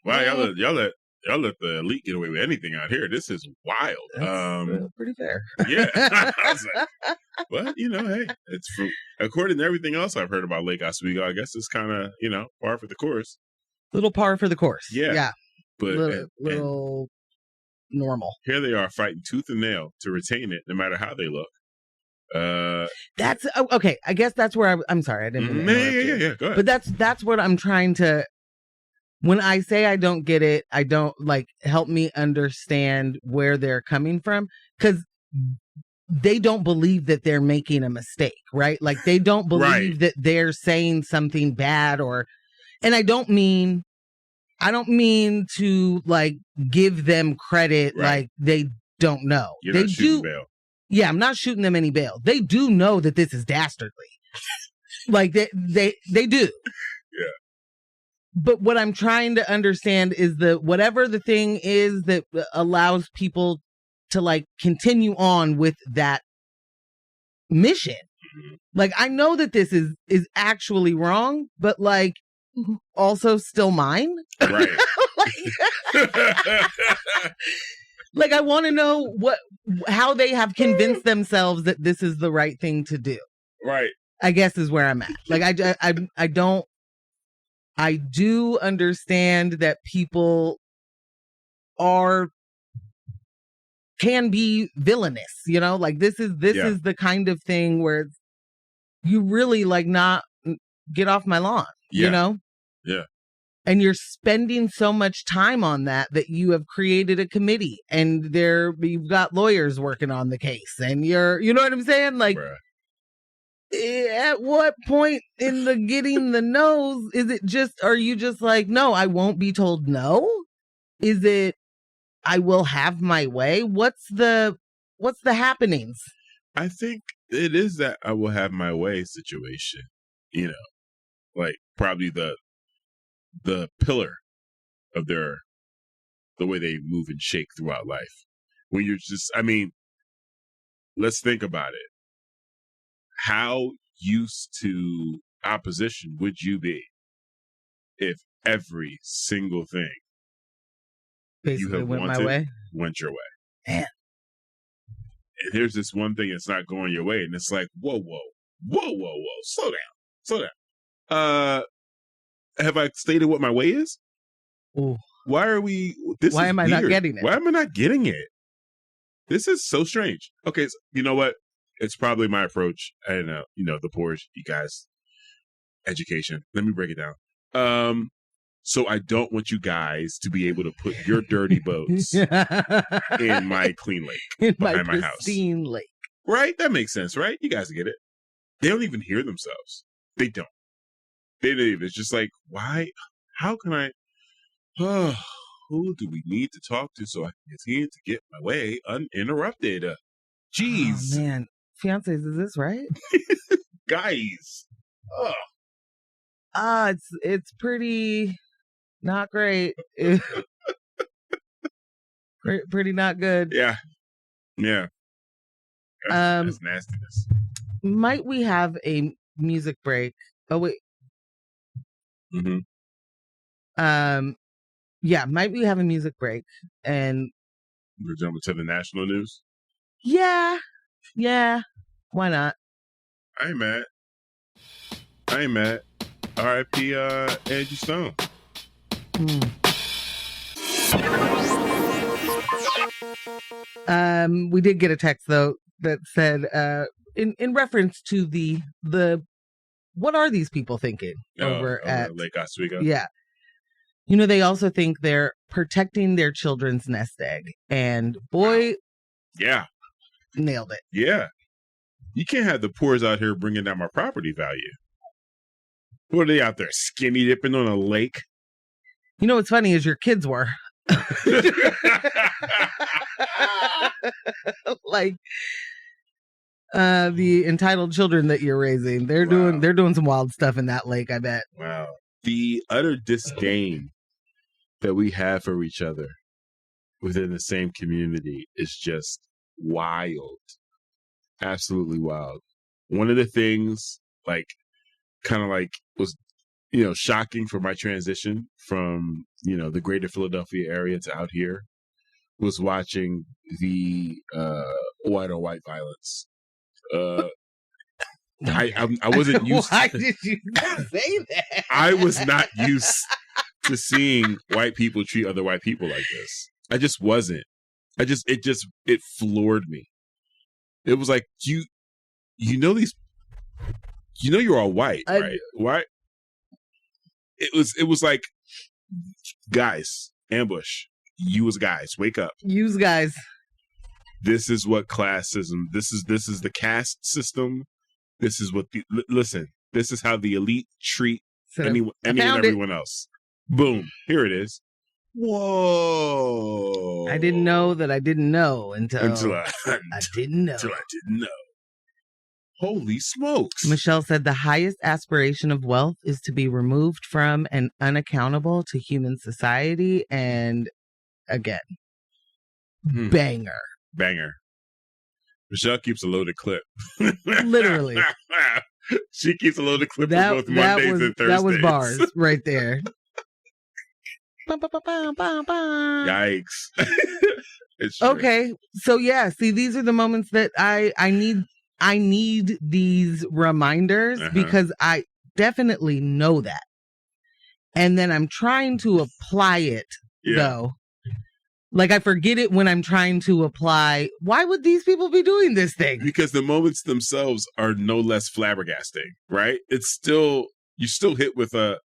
Wow, y'all let the elite get away with anything out here. This is wild. That's pretty fair. Yeah. I was like, but, hey, it's according to everything else I've heard about Lake Oswego, I guess it's kind of, par for the course. Little par for the course. Yeah. But little normal. Here they are fighting tooth and nail to retain it, no matter how they look. That's okay. I guess that's where I'm sorry. I didn't. Yeah. Go ahead. But that's what I'm trying to. When I say I don't get it, I don't help me understand where they're coming from, because they don't believe that they're making a mistake, right? Like they don't believe that they're saying something bad, and I don't mean to give them credit like they don't know. You're they not shooting bail. Yeah, I'm not shooting them any bail. They do know that this is dastardly. They do. Yeah. But what I'm trying to understand is whatever the thing is that allows people to continue on with that mission. Mm-hmm. I know that this is actually wrong, but also still mine. Right. I want to know how they have convinced themselves that this is the right thing to do. Right. I guess is where I'm at. I do understand that people can be villainous, this is the kind of thing where you really not get off my lawn, Yeah. And you're spending so much time on that you have created a committee, and you've got lawyers working on the case, and you know what I'm saying? Bruh. At what point in the getting the no's are you just no, I won't be told no? Is it, I will have my way? What's the happenings? I think it is that I will have my way situation, probably the pillar of the way they move and shake throughout life. When you're just, let's think about it. How used to opposition would you be if every single thing Basically went my way? Went your way? Man. And here's this one thing that's not going your way, and it's like, whoa, slow down. Have I stated what my way is? Ooh. Why are we? Why am I not getting it? Why am I not getting it? This is so strange. Okay, so you know what? It's probably my approach. I know, the poor, you guys, education. Let me break it down. So I don't want you guys to be able to put your dirty boats in my clean lake behind my house. Pristine lake. Right? That makes sense, right? You guys get it. They don't even hear themselves. They don't. They don't even. It's just like, why? How can I? Who do we need to talk to so I can continue to get my way uninterrupted? Jeez. Oh, man. Fiancés, is this right? Guys. It's pretty not great. Pretty not good. Yeah. That's nastiness. Might we have a music break? Oh, wait. Mm-hmm. Yeah, might we have a music break? And we're jumping to the national news? Yeah. Why not? I ain't mad. R.I.P. Angie Stone. We did get a text though that said, in reference to the what are these people thinking over at Lake Oswego? Yeah. They also think they're protecting their children's nest egg. And boy, yeah, nailed it. Yeah. You can't have the poors out here bringing down my property value. What are they out there, skinny dipping on a lake? What's funny is your kids were. Like the entitled children that you're raising. They're doing some wild stuff in that lake, I bet. Wow. The utter disdain that we have for each other within the same community is just wild. Absolutely wild. One of the things was shocking for my transition from the greater Philadelphia area to out here was watching the white on white violence. I wasn't used. Why did you say that? I was not used to seeing white people treat other white people like this. I just wasn't. It floored me. It was like you're all white, right? Why? It was like, guys, ambush. You as guys, wake up. Use guys. This is what classism. This is the caste system. This is what listen. This is how the elite treat any and everyone else. Boom. Here it is. Whoa. I didn't know that I didn't know until I didn't know. Until I didn't know. Holy smokes. Michelle said the highest aspiration of wealth is to be removed from and unaccountable to human society. And again, banger. Michelle keeps a loaded clip. Literally. She keeps a loaded clip for both Mondays and Thursdays. That was bars right there. Yikes. Okay. So yeah, see, these are the moments that I need these reminders because I definitely know that. And then I'm trying to apply it though. Like I forget it when I'm trying to apply. Why would these people be doing this thing? Because the moments themselves are no less flabbergasting, right? It's still, you still hit with a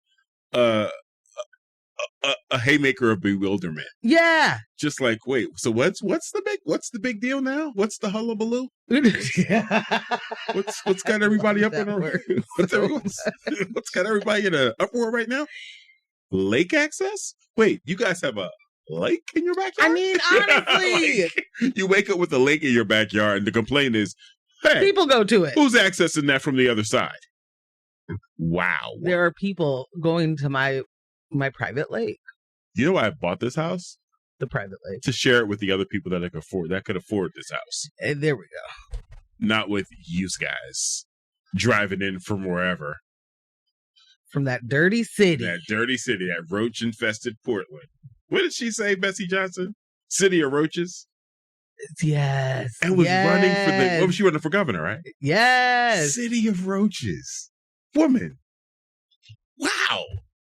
haymaker of bewilderment. Yeah. Just like, wait, so what's the big deal now? What's the hullabaloo? What's got everybody up in a what's got everybody in an uproar right now? Lake access? Wait, you guys have a lake in your backyard? I mean, honestly. Like, you wake up with a lake in your backyard and the complaint is, hey, people go to it. Who's accessing that from the other side? Wow. There are people going to my private lake. You know why I bought this house? The private lake. To share it with the other people that could afford this house. There we go. Not with you guys. driving in from wherever. From that dirty city. That roach-infested Portland. What did she say, Bessie Johnson? City of roaches? Yes. And was running for what was she running for governor, right? Yes. City of roaches. Woman. Wow.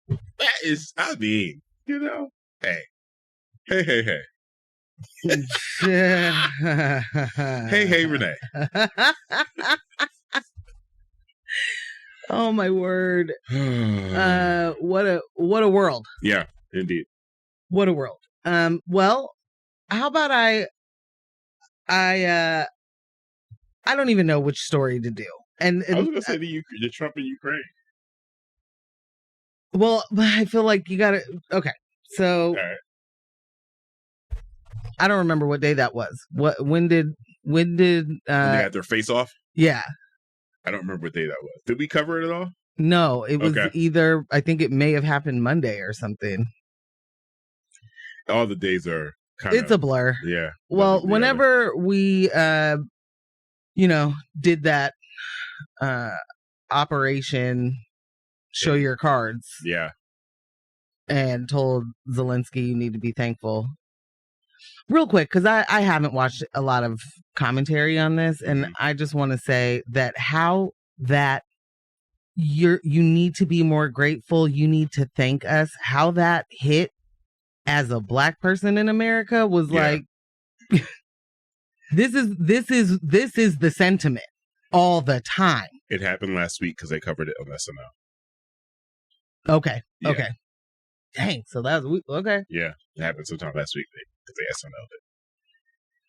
That is, I mean, you know, hey. Hey, Renee. Oh my word. What a world. Yeah, indeed. What a world. Well, how about I don't even know which story to do. And I was gonna say the Trump in Ukraine. Well, I feel like you gotta so right. I don't remember what day that was. When did when they had their face off? Yeah. I don't remember what day that was. Did we cover it at all? No, it was either, I think it may have happened Monday or something. All the days are it's a blur. Yeah. Well, whenever we did that operation show your cards. Yeah. And told Zelensky you need to be thankful. Real quick, because I haven't watched a lot of commentary on this, and I just want to say that how that you need to be more grateful, you need to thank us, how that hit as a Black person in America was like this is the sentiment all the time. It happened last week because they covered it on SNL. Okay. Yeah. Okay. Dang, so that was okay. Yeah, it happened sometime last week because they SNL'd it.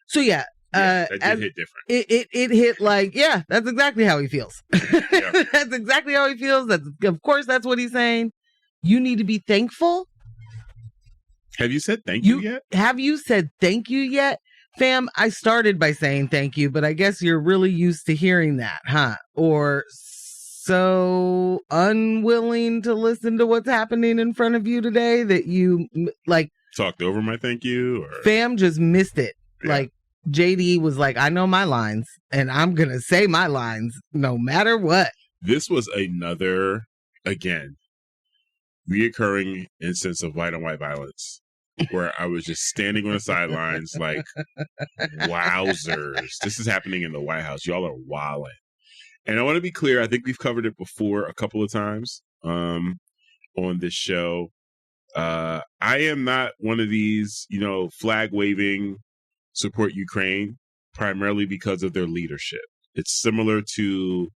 So yeah, that did hit different. It hit like, yeah, that's exactly how he feels. Yeah. That's exactly how he feels. Of course that's what he's saying. You need to be thankful. Have you said thank you yet? Have you said thank you yet? Fam, I started by saying thank you, but I guess you're really used to hearing that, huh? Or so unwilling to listen to what's happening in front of you today that you talked over my thank you, or fam just missed it. Yeah. Like JD was like, I know my lines and I'm gonna say my lines no matter what. This was another, again, reoccurring instance of white on white violence where I was just standing on the sidelines like, wowzers, this is happening in the White House. Y'all are wilding. And I want to be clear, I think we've covered it before a couple of times on this show. I am not one of these, flag waving support Ukraine primarily because of their leadership. It's similar to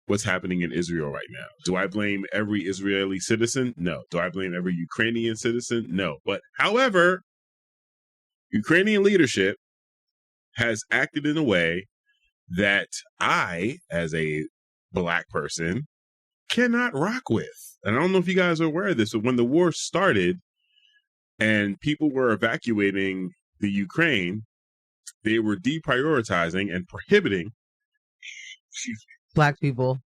what's happening in Israel right now. Do I blame every Israeli citizen? No. Do I blame every Ukrainian citizen? No. But however, Ukrainian leadership has acted in a way that I, as a Black person, cannot rock with. And I don't know if you guys are aware of this, but when the war started and people were evacuating the Ukraine, they were deprioritizing and prohibiting Black people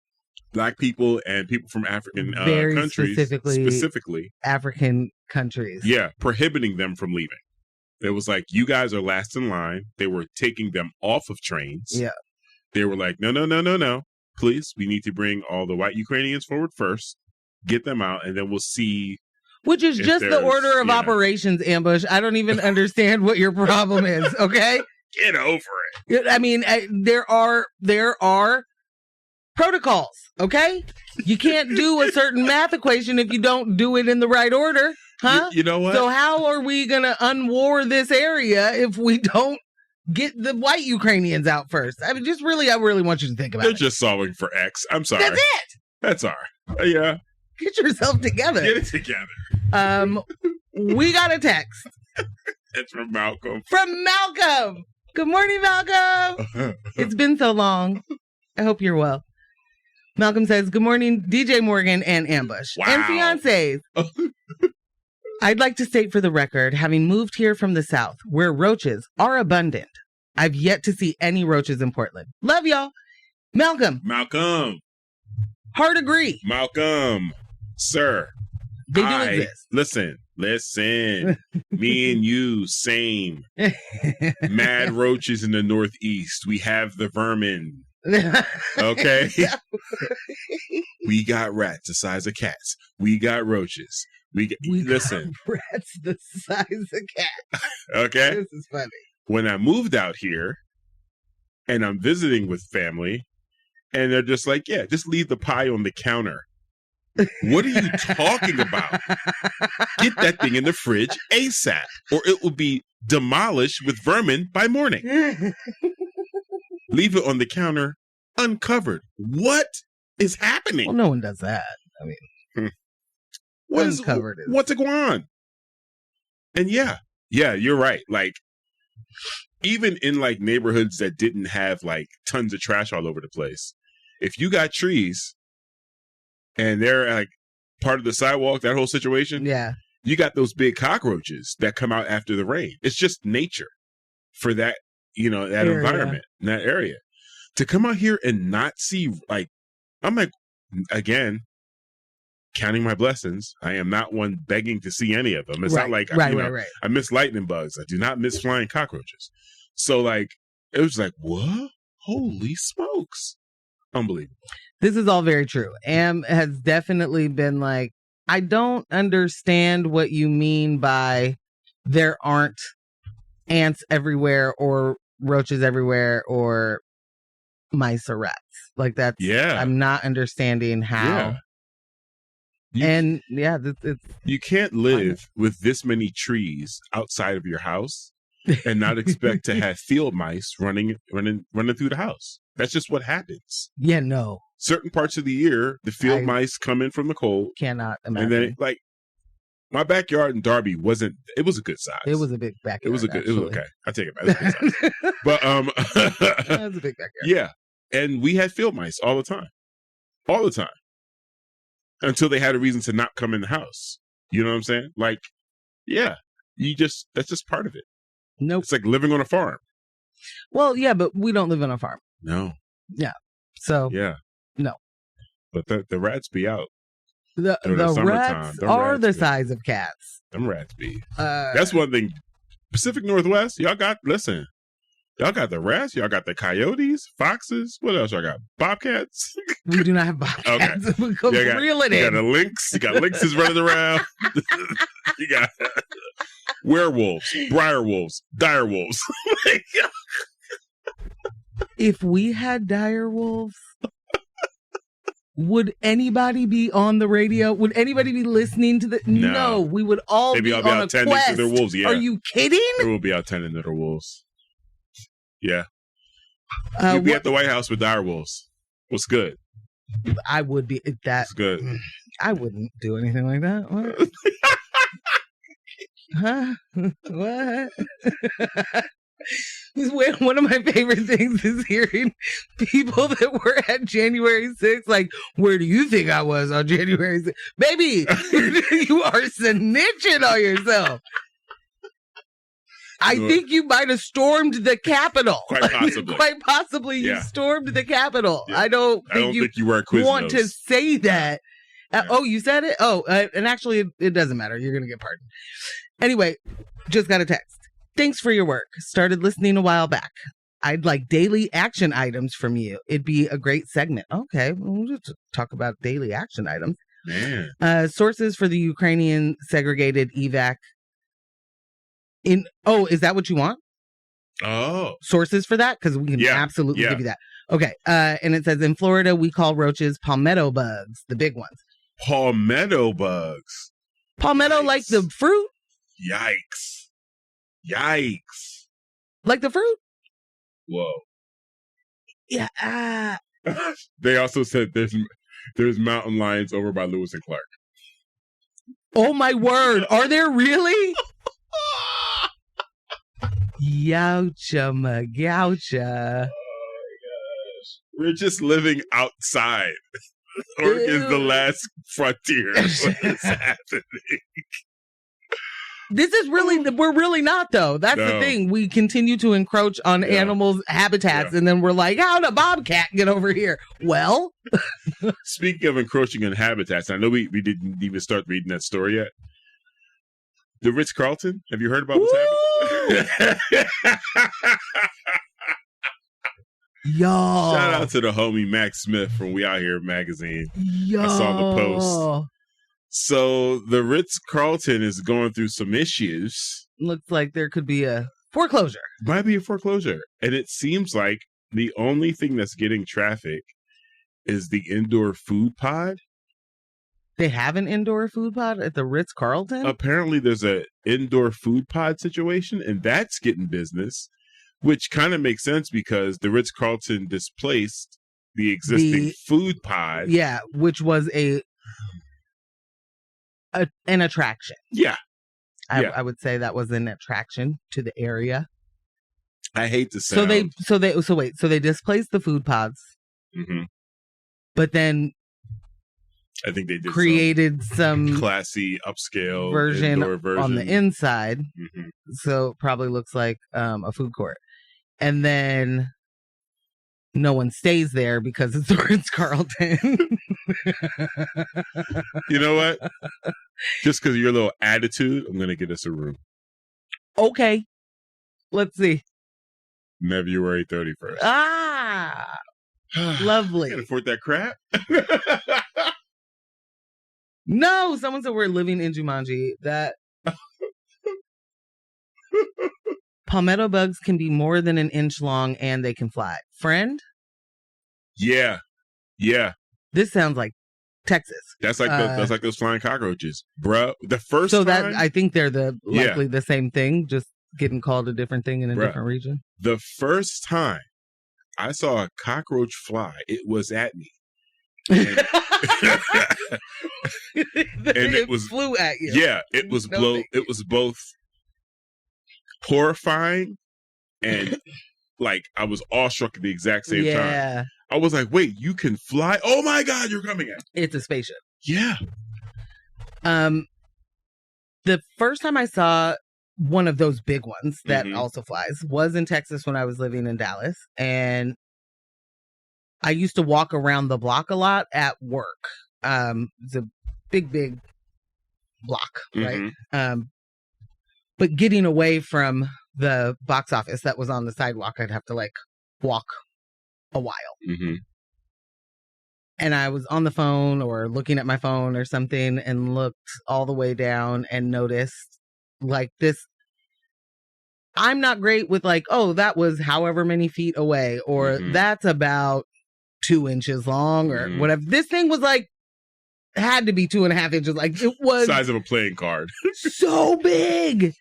and people from African countries, specifically African countries. Yeah, prohibiting them from leaving. It was like, you guys are last in line. They were taking them off of trains. Yeah. They were like, no. Please, we need to bring all the white Ukrainians forward first, get them out, and then we'll see. Which is just the order of operations, Ambush. I don't even understand what your problem is, okay? Get over it. I mean, there are protocols, okay? You can't do a certain math equation if you don't do it in the right order, huh? You know what? So how are we going to unwar this area if we don't get the white Ukrainians out first? I mean, I really want you to think about it. They're just solving for X. I'm sorry. That's it. That's all right. Yeah. Get yourself together. Get it together. We got a text. It's from Malcolm. Good morning, Malcolm. It's been so long. I hope you're well. Malcolm says, good morning, DJ Morgan and Ambush. Wow. And fiancés. I'd like to state for the record, having moved here from the South, where roaches are abundant, I've yet to see any roaches in Portland. Love y'all. Malcolm. Hard agree. Malcolm. Sir. They do exist. Listen. Me and you, same. Mad roaches in the Northeast. We have the vermin. Okay. We got rats the size of cats. We got roaches. Listen. Got rats the size of cats. Okay. This is funny. When I moved out here and I'm visiting with family and they're just like, yeah, just leave the pie on the counter. What are you talking about? Get that thing in the fridge ASAP or it will be demolished with vermin by morning. Leave it on the counter uncovered. What is happening? Well, no one does that. I mean, what's going on? And yeah, you're right. Like, even in like neighborhoods that didn't have like tons of trash all over the place, if you got trees and they're like part of the sidewalk, that whole situation, you got those big cockroaches that come out after the rain. It's just nature for that, that environment, in that area. To come out here and not see, like, I'm like, again, counting my blessings. I am not one begging to see any of them. It's not like, I miss lightning bugs. I do not miss flying cockroaches. So, like, it was like, what? Holy smokes. Unbelievable. This is all very true. Am has definitely been like, I don't understand what you mean by there aren't ants everywhere or roaches everywhere or mice or rats. Like that's, I'm not understanding how. You can't live with this many trees outside of your house and not expect to have field mice running through the house. That's just what happens. Yeah, no. Certain parts of the year, the field mice come in from the cold. Cannot imagine. And then, my backyard in Darby it was a good size. It was a big backyard. It was okay. I take it back. It was a good size. But, it was a big backyard. Yeah. And we had field mice all the time. All the time. Until they had a reason to not come in the house. You know what I'm saying? Like, yeah. That's just part of it. Nope. It's like living on a farm. Well, yeah, but we don't live on a farm. No. Yeah. So. Yeah. No. But the rats be out. The rats are the size of cats. Them rats be. That's one thing. Pacific Northwest, y'all got the rats, y'all got the coyotes, foxes. What else y'all got? Bobcats? We do not have bobcats. Okay. We come reel it in. You got a lynx. You got lynxes running around. You got werewolves, briar wolves, dire wolves. If we had dire wolves, would anybody be on the radio? Would anybody be listening to the? No, we would all be on a tending quest. To their wolves. Yeah. Are you kidding? We will be out tending to their wolves. Yeah. You'd be at the White House with dire wolves. What's good? I would be. That's good. I wouldn't do anything like that. What? Huh? What? One of my favorite things is hearing people that were at January 6th, like, where do you think I was on January 6th? Baby, you are snitching on yourself. I think you might have stormed the Capitol. Quite possibly. Quite possibly you stormed the Capitol. Yeah. I don't think you were a want to say that. You said it? And actually, it doesn't matter. You're going to get pardoned. Anyway, just got a text. Thanks for your work. Started listening a while back. I'd like daily action items from you. It'd be a great segment. Okay, we'll just talk about daily action items. Man. Sources for the Ukrainian segregated evac. Is that what you want? Oh. Sources for that? Because we can absolutely give you that. Okay. And it says in Florida, we call roaches palmetto bugs, the big ones. Palmetto bugs. Palmetto, Yikes. like the fruit? Yikes. Like the fruit? Whoa. Yeah. They also said there's mountain lions over by Lewis and Clark. Oh my word. Are there really? Yowcha magoucha. Oh my gosh. We're just living outside. Oregon's the last frontier. What is happening? This is really, we're really not though. That's the thing. We continue to encroach on animals' habitats and then we're like, how'd a bobcat get over here? Well. Speaking of encroaching on habitats, I know we didn't even start reading that story yet. The Ritz-Carlton, have you heard about what's happening? Yo. Shout out to the homie Max Smith from We Out Here magazine. Yo. I saw the post. So the Ritz-Carlton is going through some issues. Looks like there could be a foreclosure. Might be a foreclosure. And it seems like the only thing that's getting traffic is the indoor food pod. They have an indoor food pod at the Ritz-Carlton? Apparently there's a indoor food pod situation, and that's getting business, which kind of makes sense because the Ritz-Carlton displaced the existing food pod. Yeah, which was an attraction. Yeah. I would say that was an attraction to the area. I hate to sound. So they displaced the food pods, but then I think they did created some classy upscale version version on the inside. So it probably looks like a food court, and then no one stays there because it's the Ritz-Carlton. You know what? Just because of your little attitude, I'm going to get us a room. Okay. Let's see. February 31st. Ah, lovely. Can't afford that crap. No, someone said we're living in Jumanji. That palmetto bugs can be more than an inch long and they can fly. Friend? Yeah. This sounds like Texas. That's like those flying cockroaches, bruh. The first so time, that I think they're likely the same thing, just getting called a different thing in a different region. The first time I saw a cockroach fly, it was at me. And it flew at you. Yeah, it was it was both horrifying and like I was awestruck at the exact same time. I was like, wait, you can fly? Oh my God, you're coming at me. It's a spaceship. Yeah. The first time I saw one of those big ones that also flies was in Texas when I was living in Dallas. And I used to walk around the block a lot at work. It's a big block, right? But getting away from the box office that was on the sidewalk, I'd have to like walk a while. And I was on the phone or looking at my phone or something and looked all the way down and noticed like this. I'm not great with like, oh, that was however many feet away or that's about 2 inches long or whatever. This thing was like, had to be 2.5 inches. Like it was size of a playing card. So big.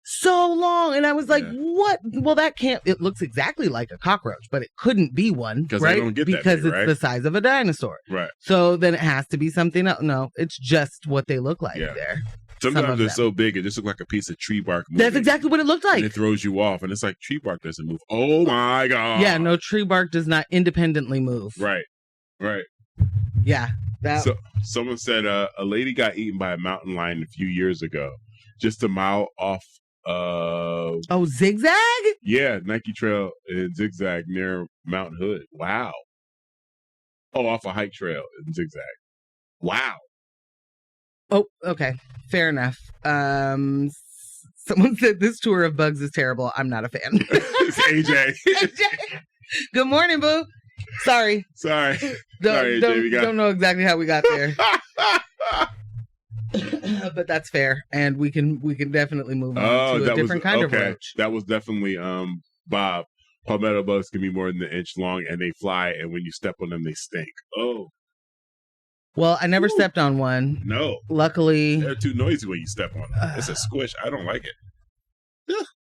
So long. And I was like, what? Well, that can't, it looks exactly like a cockroach, but it couldn't be one, right? Don't get because that big, it's the size of a dinosaur. Right. So then it has to be something else. No, it's just what they look like there. Sometimes they're so big, it just looks like a piece of tree bark moving. That's exactly what it looked like. And it throws you off. And it's like, tree bark doesn't move. Oh my God. Yeah, no, tree bark does not independently move. Right. Yeah. So someone said a lady got eaten by a mountain lion a few years ago, just a mile off. Zigzag? Yeah, Nike Trail in Zigzag near Mount Hood. Wow. Oh, off a hike trail in Zigzag. Wow. Oh, okay. Fair enough. Someone said this tour of bugs is terrible. I'm not a fan. It's AJ. Good morning, boo. Sorry. Don't know exactly how we got there. But that's fair, and we can definitely move on to a different kind of roach. That was definitely Bob. Palmetto bugs can be more than an inch long, and they fly. And when you step on them, they stink. Oh, well, I never stepped on one. No, luckily they're too noisy when you step on them. It's a squish. I don't like it.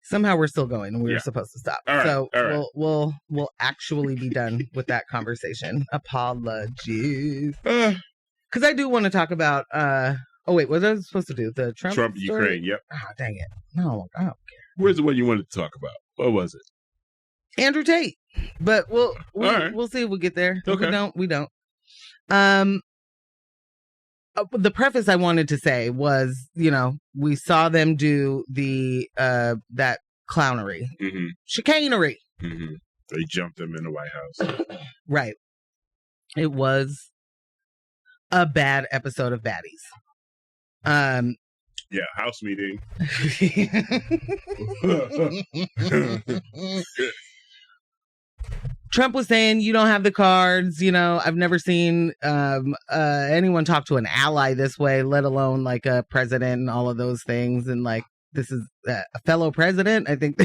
Somehow we're still going, and we were supposed to stop. All right, so all right. we'll actually be done with that conversation. Apologies, because I do want to talk about. Oh, wait, what was I supposed to do? The Trump story? Ukraine, yep. Oh, dang it. No, I don't care. Where's the one you wanted to talk about? What was it? Andrew Tate. But we'll see if we get there. Okay. If we don't. The preface I wanted to say was, we saw them do the that clownery. Chicanery. They jumped them in the White House. Right. It was a bad episode of Baddies. Yeah, house meeting. Trump was saying, you don't have the cards. You know, I've never seen anyone talk to an ally this way, let alone like a president and all of those things. And like, this is a fellow president. I think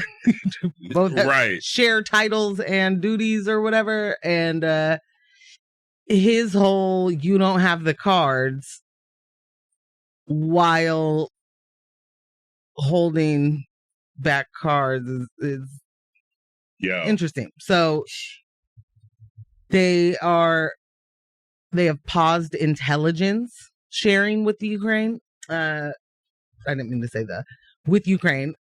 both share titles and duties or whatever. And his whole, you don't have the cards while holding back cards is interesting. So they have paused intelligence sharing with the Ukraine. I didn't mean to say that. With Ukraine,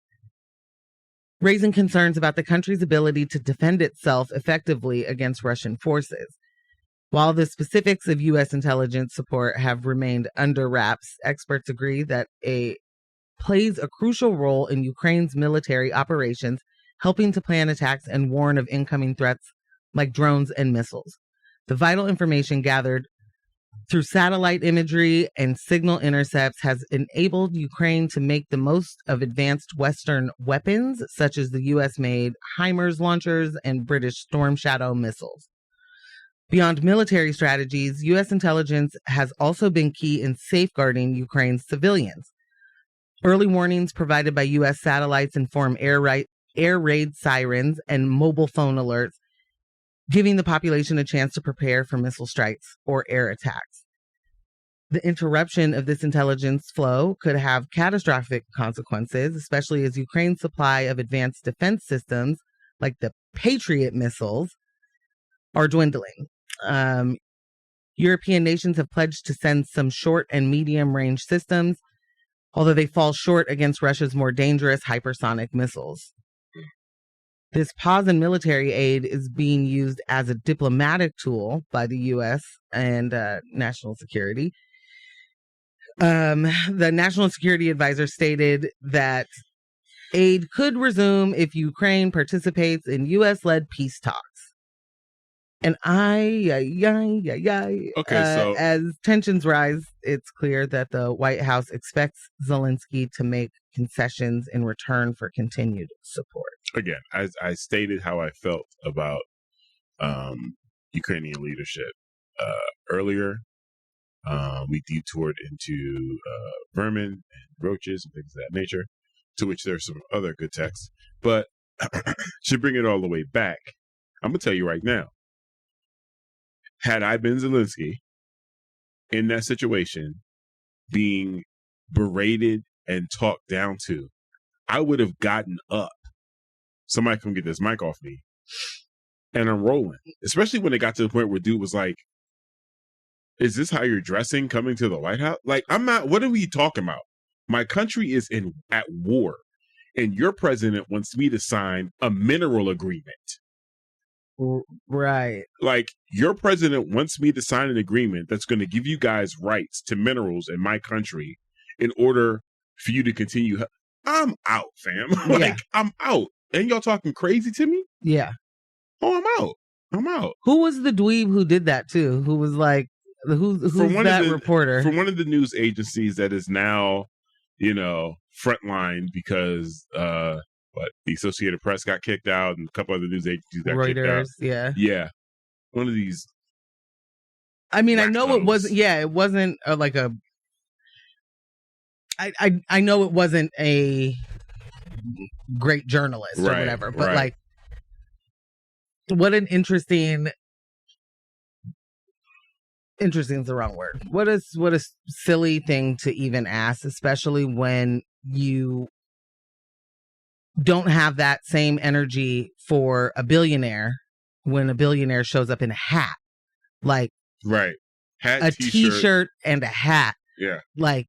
raising concerns about the country's ability to defend itself effectively against Russian forces. While the specifics of U.S. intelligence support have remained under wraps, experts agree that it plays a crucial role in Ukraine's military operations, helping to plan attacks and warn of incoming threats like drones and missiles. The vital information gathered through satellite imagery and signal intercepts has enabled Ukraine to make the most of advanced Western weapons, such as the U.S.-made HIMARS launchers and British Storm Shadow missiles. Beyond military strategies, U.S. intelligence has also been key in safeguarding Ukraine's civilians. Early warnings provided by U.S. satellites inform air raid sirens and mobile phone alerts, giving the population a chance to prepare for missile strikes or air attacks. The interruption of this intelligence flow could have catastrophic consequences, especially as Ukraine's supply of advanced defense systems, like the Patriot missiles, are dwindling. European nations have pledged to send some short and medium-range systems, although they fall short against Russia's more dangerous hypersonic missiles. This pause in military aid is being used as a diplomatic tool by the U.S. and national security. The National Security Advisor stated that aid could resume if Ukraine participates in U.S.-led peace talks. And so as tensions rise, it's clear that the White House expects Zelensky to make concessions in return for continued support. Again, as I stated how I felt about Ukrainian leadership earlier, we detoured into vermin and roaches and things of that nature, to which there's some other good texts. But to bring it all the way back, I'm going to tell you right now, had I been Zelensky in that situation, being berated and talked down to, I would have gotten up. Somebody come get this mic off me. And I'm rolling. Especially when it got to the point where dude was like, is this how you're dressing coming to the White House? Like, I'm not, what are we talking about? My country is at war. And your president wants me to sign a mineral agreement. Right. Like, your president wants me to sign an agreement that's going to give you guys rights to minerals in my country in order for you to continue. I'm out, fam. Like, I'm out. And y'all talking crazy to me? Yeah. Oh, I'm out. Who was the dweeb who did that too? Who was like, who's that reporter? For one of the news agencies that is now, frontline because the Associated Press got kicked out and a couple other news agencies got kicked out. Yeah. Yeah. One of these. I mean, I know it wasn't, it wasn't like a, I know it wasn't a great journalist or whatever, but like, what an interesting is the wrong word. What a silly thing to even ask, especially when you don't have that same energy for a billionaire when a billionaire shows up in a hat. Like, right. Hat, a t-shirt and a hat. Yeah. Like,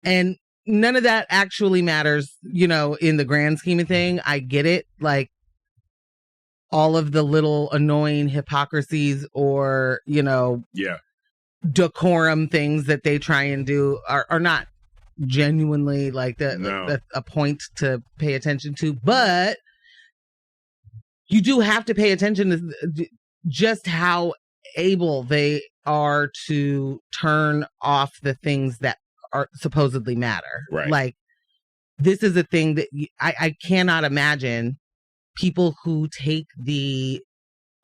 and none of that actually matters, in the grand scheme of thing. I get it. Like, all of the little annoying hypocrisies or, decorum things that they try and do are not genuinely like a point to pay attention to. But you do have to pay attention to just how able they are to turn off the things that are supposedly matter. Right. Like, this is a thing that I cannot imagine people who take the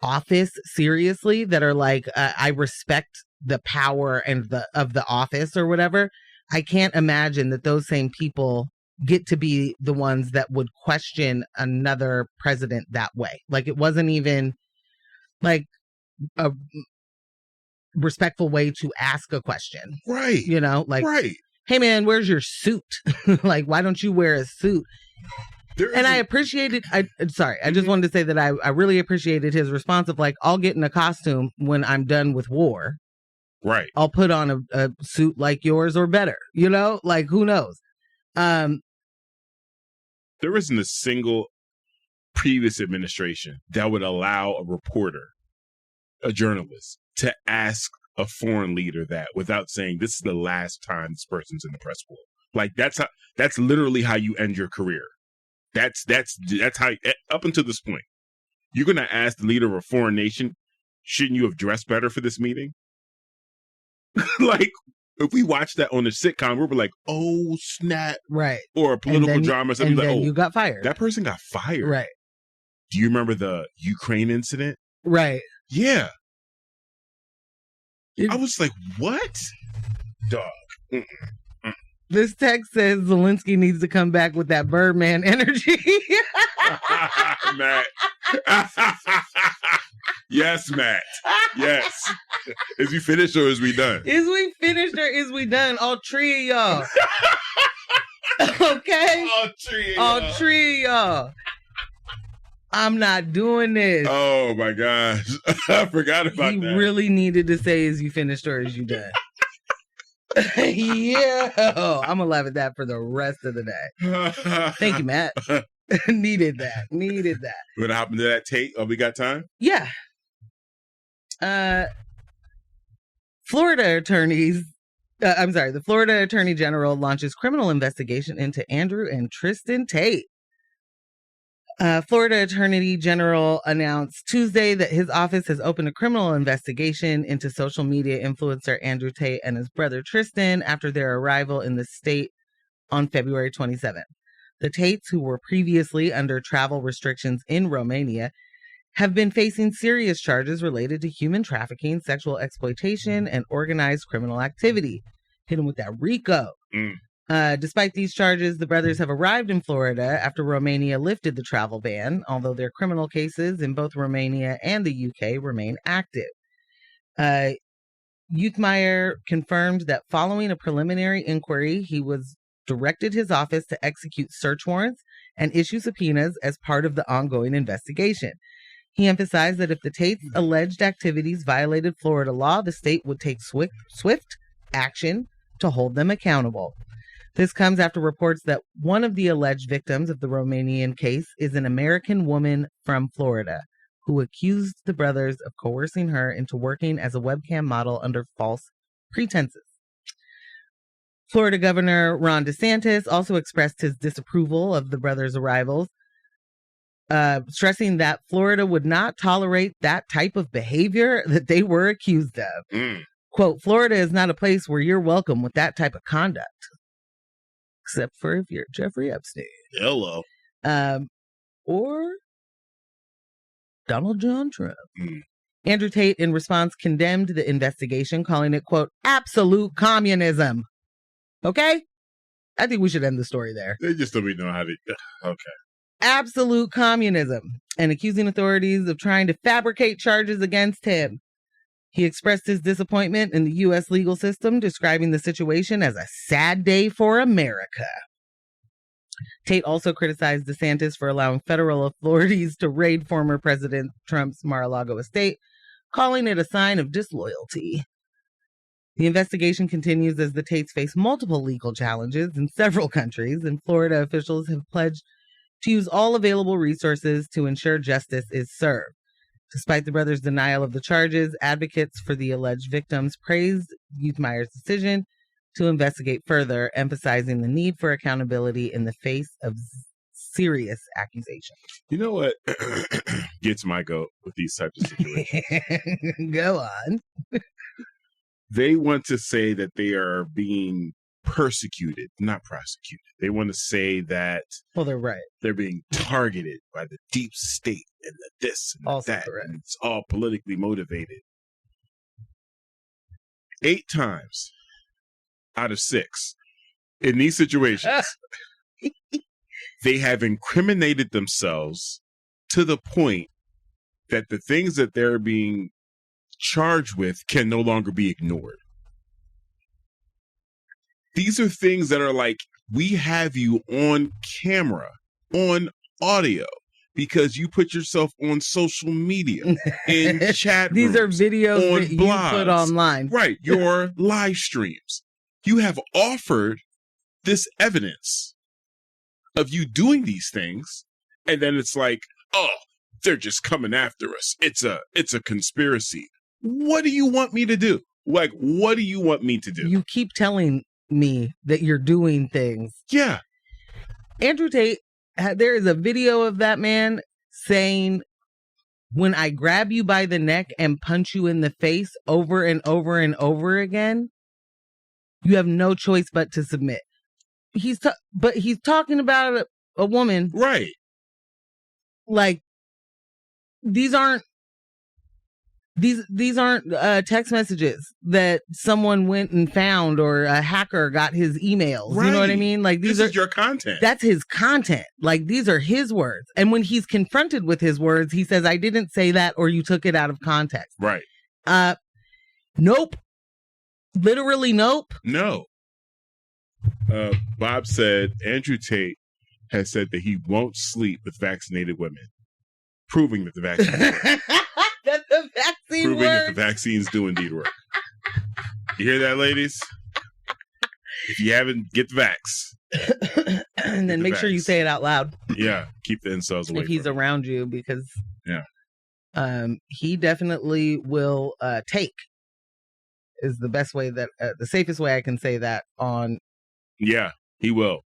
office seriously, that are like, I respect the power and of the office or whatever. I can't imagine that those same people get to be the ones that would question another president that way. Like, it wasn't even like a respectful way to ask a question. Right. You know, like, right. Hey man, where's your suit? Like, why don't you wear a suit? And I appreciated, I just wanted to say that I really appreciated his response of like, I'll get in a costume when I'm done with war. Right. I'll put on a suit like yours or better, you know, like, who knows? There isn't a single previous administration that would allow a reporter, a journalist, to ask a foreign leader that without saying, this is the last time this person's in the press corps. Like, that's literally how you end your career. That's how, up until this point, you're going to ask the leader of a foreign nation, shouldn't you have dressed better for this meeting? Like, if we watch that on a sitcom, we're like, oh, snap. Right. Or a political drama or something. And like, then oh, you got fired. That person got fired. Right. Do you remember the Ukraine incident? Right. Yeah. I was like, what? Dog. This text says Zelensky needs to come back with that Birdman energy. Matt. Yes, Matt. Yes. Is we finished or is we done? Is we finished or is we done? All three of y'all. Okay? All three of y'all. I'm not doing this. Oh my gosh. I forgot about that. He really needed to say, is you finished or is you done? Yeah. I'm gonna laugh at that for the rest of the day. Thank you, Matt. Needed that. You wanna hop into that, Tate? Oh, we got time? Yeah. Florida the Florida Attorney General launches criminal investigation into Andrew and Tristan Tate. Florida Attorney General announced Tuesday that his office has opened a criminal investigation into social media influencer Andrew Tate and his brother Tristan after their arrival in the state on February 27th. The Tates, who were previously under travel restrictions in Romania, have been facing serious charges related to human trafficking, sexual exploitation, and organized criminal activity. Hit him with that RICO. Despite these charges, the brothers have arrived in Florida after Romania lifted the travel ban, although their criminal cases in both Romania and the UK remain active. Youthmeyer confirmed that following a preliminary inquiry, he was directed his office to execute search warrants and issue subpoenas as part of the ongoing investigation. He emphasized that if the Tates' alleged activities violated Florida law, the state would take swift action to hold them accountable. This comes after reports that one of the alleged victims of the Romanian case is an American woman from Florida who accused the brothers of coercing her into working as a webcam model under false pretenses. Florida Governor Ron DeSantis also expressed his disapproval of the brothers' arrivals, stressing that Florida would not tolerate that type of behavior that they were accused of. Quote, Florida is not a place where you're welcome with that type of conduct. Except for if you're Jeffrey Epstein. Hello. Or Donald John Trump. Andrew Tate, in response, condemned the investigation, calling it, quote, absolute communism. Okay? I think we should end the story there. They just don't even know how to... Okay. Absolute communism. And accusing authorities of trying to fabricate charges against him. He expressed his disappointment in the U.S. legal system, describing the situation as a sad day for America. Tate also criticized DeSantis for allowing federal authorities to raid former President Trump's Mar-a-Lago estate, calling it a sign of disloyalty. The investigation continues as the Tates face multiple legal challenges in several countries, and Florida officials have pledged to use all available resources to ensure justice is served. Despite the brothers' denial of the charges, advocates for the alleged victims praised Youthmeyer's decision to investigate further, emphasizing the need for accountability in the face of serious accusations. You know what gets my goat with these types of situations? Go on. They want to say that they are being persecuted, not prosecuted. They want to say that Well, they're right. they're being targeted by the deep state and the this and Also that. correct. And it's all politically motivated. 8 times out of 6 in these situations, they have incriminated themselves to the point that the things that they're being charged with can no longer be ignored. These are things that are like, we have you on camera, on audio, because you put yourself on social media, in chat rooms. These are videos on that you blogs. put online. Right, your live streams. You have offered this evidence of you doing these things, and then it's like, oh, they're just coming after us. It's a conspiracy. What do you want me to do? Like, what do you want me to do? You keep telling me that you're doing things. Yeah. Andrew Tate, there is a video of that man saying, when I grab you by the neck and punch you in the face over and over and over again, you have no choice but to submit. But he's talking about a woman. Right. Like, these aren't text messages that someone went and found, or a hacker got his emails. Right. You know what I mean? Like, this is your content. That's his content. Like, these are his words. And when he's confronted with his words, he says, I didn't say that, or you took it out of context. Right. Nope. Literally nope. No. Bob said Andrew Tate has said that he won't sleep with vaccinated women, proving that the vaccine works. That the vaccine Proving works. that the vaccines do indeed work. You hear that, ladies? If you haven't, get the vax. And then make sure you say it out loud. Yeah, keep the incels away if he's from him. around you, because yeah, he definitely will take. Is the best way that the safest way I can say that on. Yeah, he will.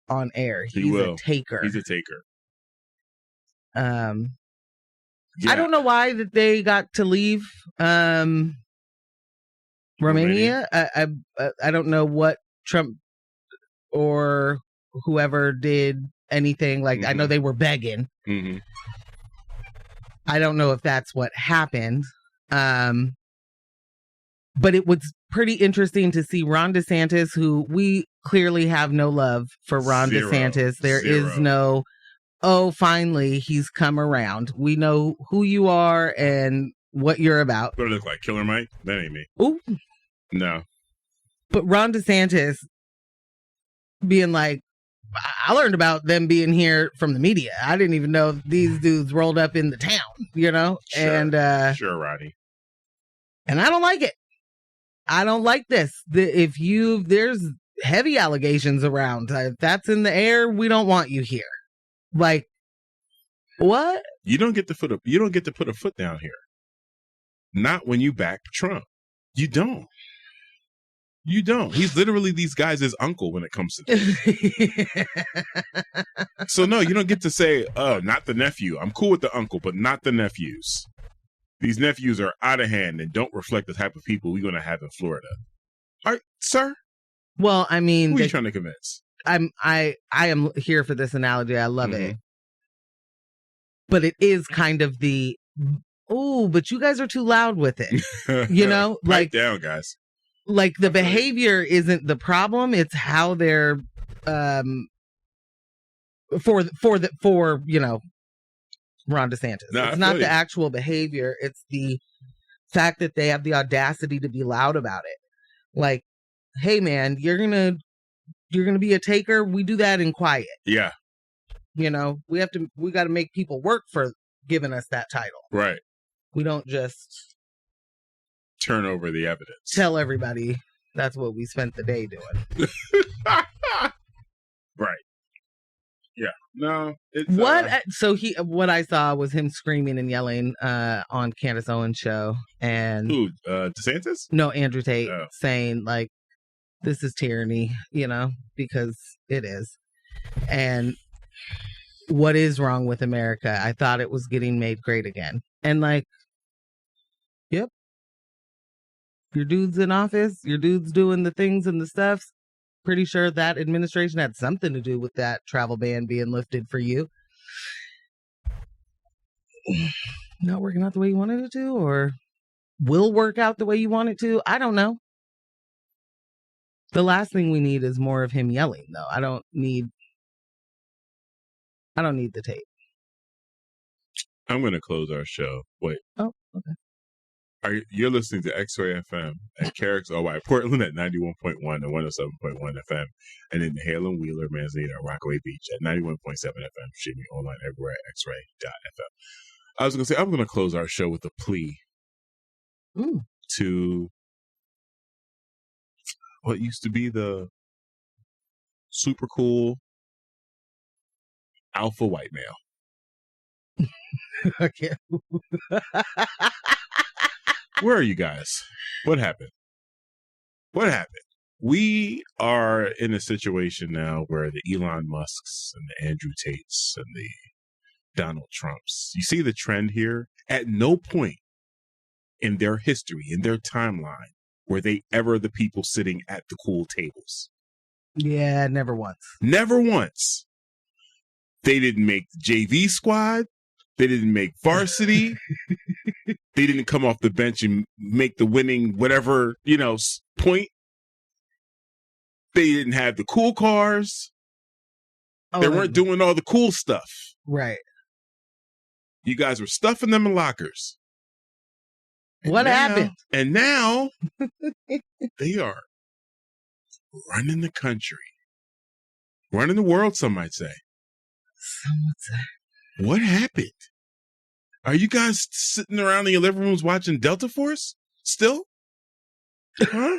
On air, He will. A taker. He's a taker. Yeah. I don't know why that they got to leave Romania. I don't know what Trump or whoever did anything. Like, I know they were begging. Mm-hmm. I don't know if that's what happened. But it was pretty interesting to see Ron DeSantis, who we clearly have no love for Ron DeSantis. There is no, oh, finally, he's come around. We know who you are and what you're about. What do I look like? Killer Mike? That ain't me. Ooh. No. But Ron DeSantis being like, I learned about them being here from the media. I didn't even know these dudes rolled up in the town, you know? Sure. And sure, Rodney. And I don't like it. I don't like this. There's heavy allegations around. If that's in the air, we don't want you here. Like, what? You don't get to put a foot down here. Not when you back Trump. You don't. He's literally these guys' uncle when it comes to this. So no, you don't get to say, oh, not the nephew. I'm cool with the uncle, but not the nephews. These nephews are out of hand and don't reflect the type of people we're going to have in Florida. All right, sir? Well, I mean... Who are you trying to convince? I am here for this analogy. I love it. But it is kind of the, oh, but you guys are too loud with it. You know? Like, pipe down, guys. Like, the behavior isn't the problem. It's how they're, for you know, Ron DeSantis. No, it's not the actual behavior. It's the fact that they have the audacity to be loud about it. Like, hey man, you're gonna be a taker. We do that in quiet. Yeah. You know, we got to make people work for giving us that title. Right. We don't just turn over the evidence. Tell everybody that's what we spent the day doing. Right. Yeah. No. It's, what I saw was him screaming and yelling on Candace Owens' show, and who? DeSantis? No, Andrew Tate, saying like, "This is tyranny," you know, because it is. And what is wrong with America? I thought it was getting made great again, and like, yep, your dude's in office, your dude's doing the things and the stuffs. pretty sure that administration had something to do with that travel ban being lifted for you. Not working out the way you wanted it to, or will work out the way you want it to. I don't know. The last thing we need is more of him yelling, though. I don't need the tape. I'm going to close our show. Wait. Oh, okay. You're listening to X-Ray FM at Carrick's OY Portland at 91.1 and 107.1 FM, and in Halem, Wheeler, Manzanita, and Rockaway Beach at 91.7 FM, streaming online everywhere at xray.fm. I was going to say, I'm going to close our show with a plea to what used to be the super cool alpha white male. Okay. Where are you guys? What happened? What happened? We are in a situation now where the Elon Musks and the Andrew Tates and the Donald Trumps, you see the trend here? At no point in their history, in their timeline, were they ever the people sitting at the cool tables. Yeah, never once. Never once. They didn't make the JV squad. They didn't make varsity. They didn't come off the bench and make the winning whatever, point. They didn't have the cool cars. They weren't doing all the cool stuff. Right. You guys were stuffing them in lockers. What happened? And now they are running the country. Running the world, some might say. Some would say. What happened? Are you guys sitting around in your living rooms watching Delta Force still? Huh?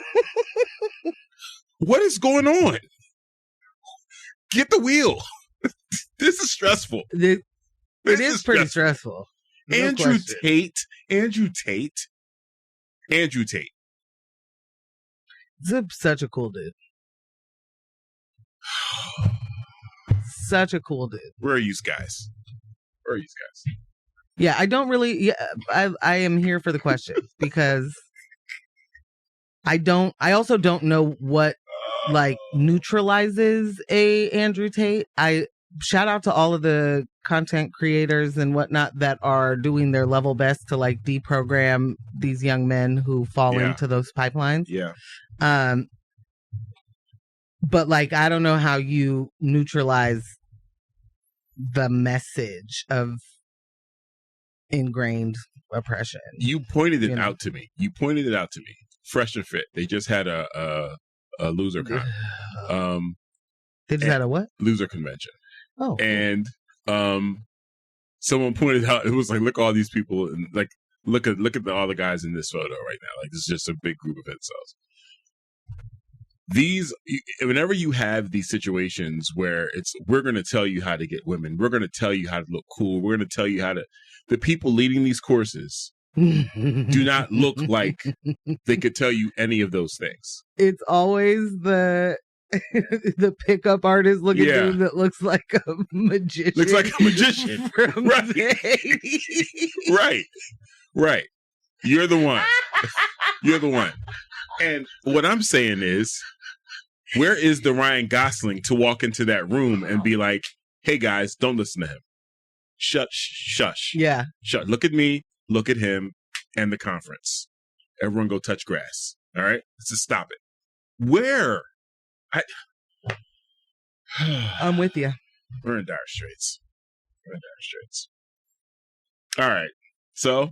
What is going on? Get the wheel. This is stressful. It is pretty stressful. No Andrew question. Tate. Such a cool dude. Such a cool dude. Where are you guys? Yeah, I don't really. Yeah, I am here for the questions because I also don't know what neutralizes a Andrew Tate. I shout out to all of the content creators and whatnot that are doing their level best to deprogram these young men who fall into those pipelines. Yeah. But I don't know how you neutralize the message of ingrained oppression. You pointed it out to me. Fresh and Fit. They just had a loser con. They just had a what? Loser convention. Oh. And someone pointed out, it was look at all these people and look at all the guys in this photo right now. This is just a big group of incels. Whenever you have these situations where we're going to tell you how to get women, we're going to tell you how to look cool, we're going to tell you how to, the people leading these courses do not look like they could tell you any of those things. It's always the pickup artist looking dude that looks like a magician. Looks like a magician. From Right. You're the one. And what I'm saying is, where is the Ryan Gosling to walk into that room and be like, hey guys, don't listen to him. Shush. Yeah. Shush. Look at me, look at him, and the conference. Everyone go touch grass. All right? Let's just stop it. Where? I'm with you. We're in dire straits. All right. So,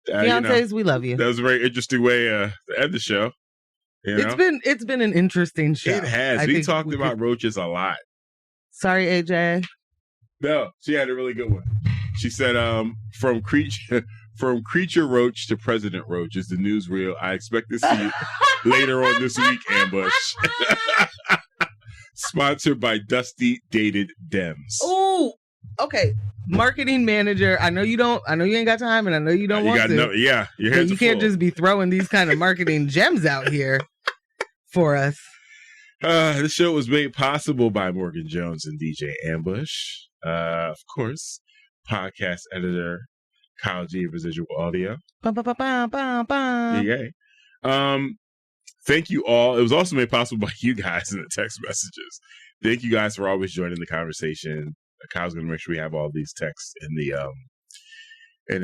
Fiancés, we love you. That was a very interesting way to end the show. It's been an interesting show. It has. We talked about roaches a lot. Sorry, AJ. No, she had a really good one. She said, from creature roach to President Roach, is the news real? I expect to see you later on this week, Ambush. Sponsored by Dusty Dated Dems. Oh, okay. Marketing manager. I know you ain't got time, and I know you don't want to. Your hands you can't just be throwing these kind of marketing gems out here for us. The show was made possible by Morgan Jones and DJ Ambush. Of course, podcast editor Kyle G of Residual Audio. Ba, ba, ba, ba, ba, ba. Yeah. Thank you all. It was also made possible by you guys in the text messages. Thank you guys for always joining the conversation. Kyle's going to make sure we have all these texts in the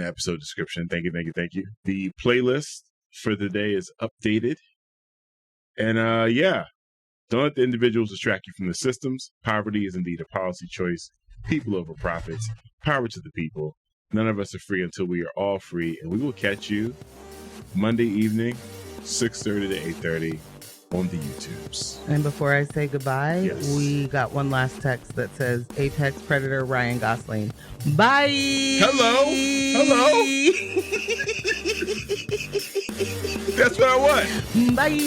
episode description. Thank you. The playlist for the day is updated. And don't let the individuals distract you from the systems. Poverty is indeed a policy choice. People over profits. Power to the people. None of us are free until we are all free. And we will catch you Monday evening, 6:30 to 8:30 on the YouTubes. And before I say goodbye, Yes. we got one last text that says Apex Predator Ryan Gosling. Bye. Hello. That's what I want. Bye.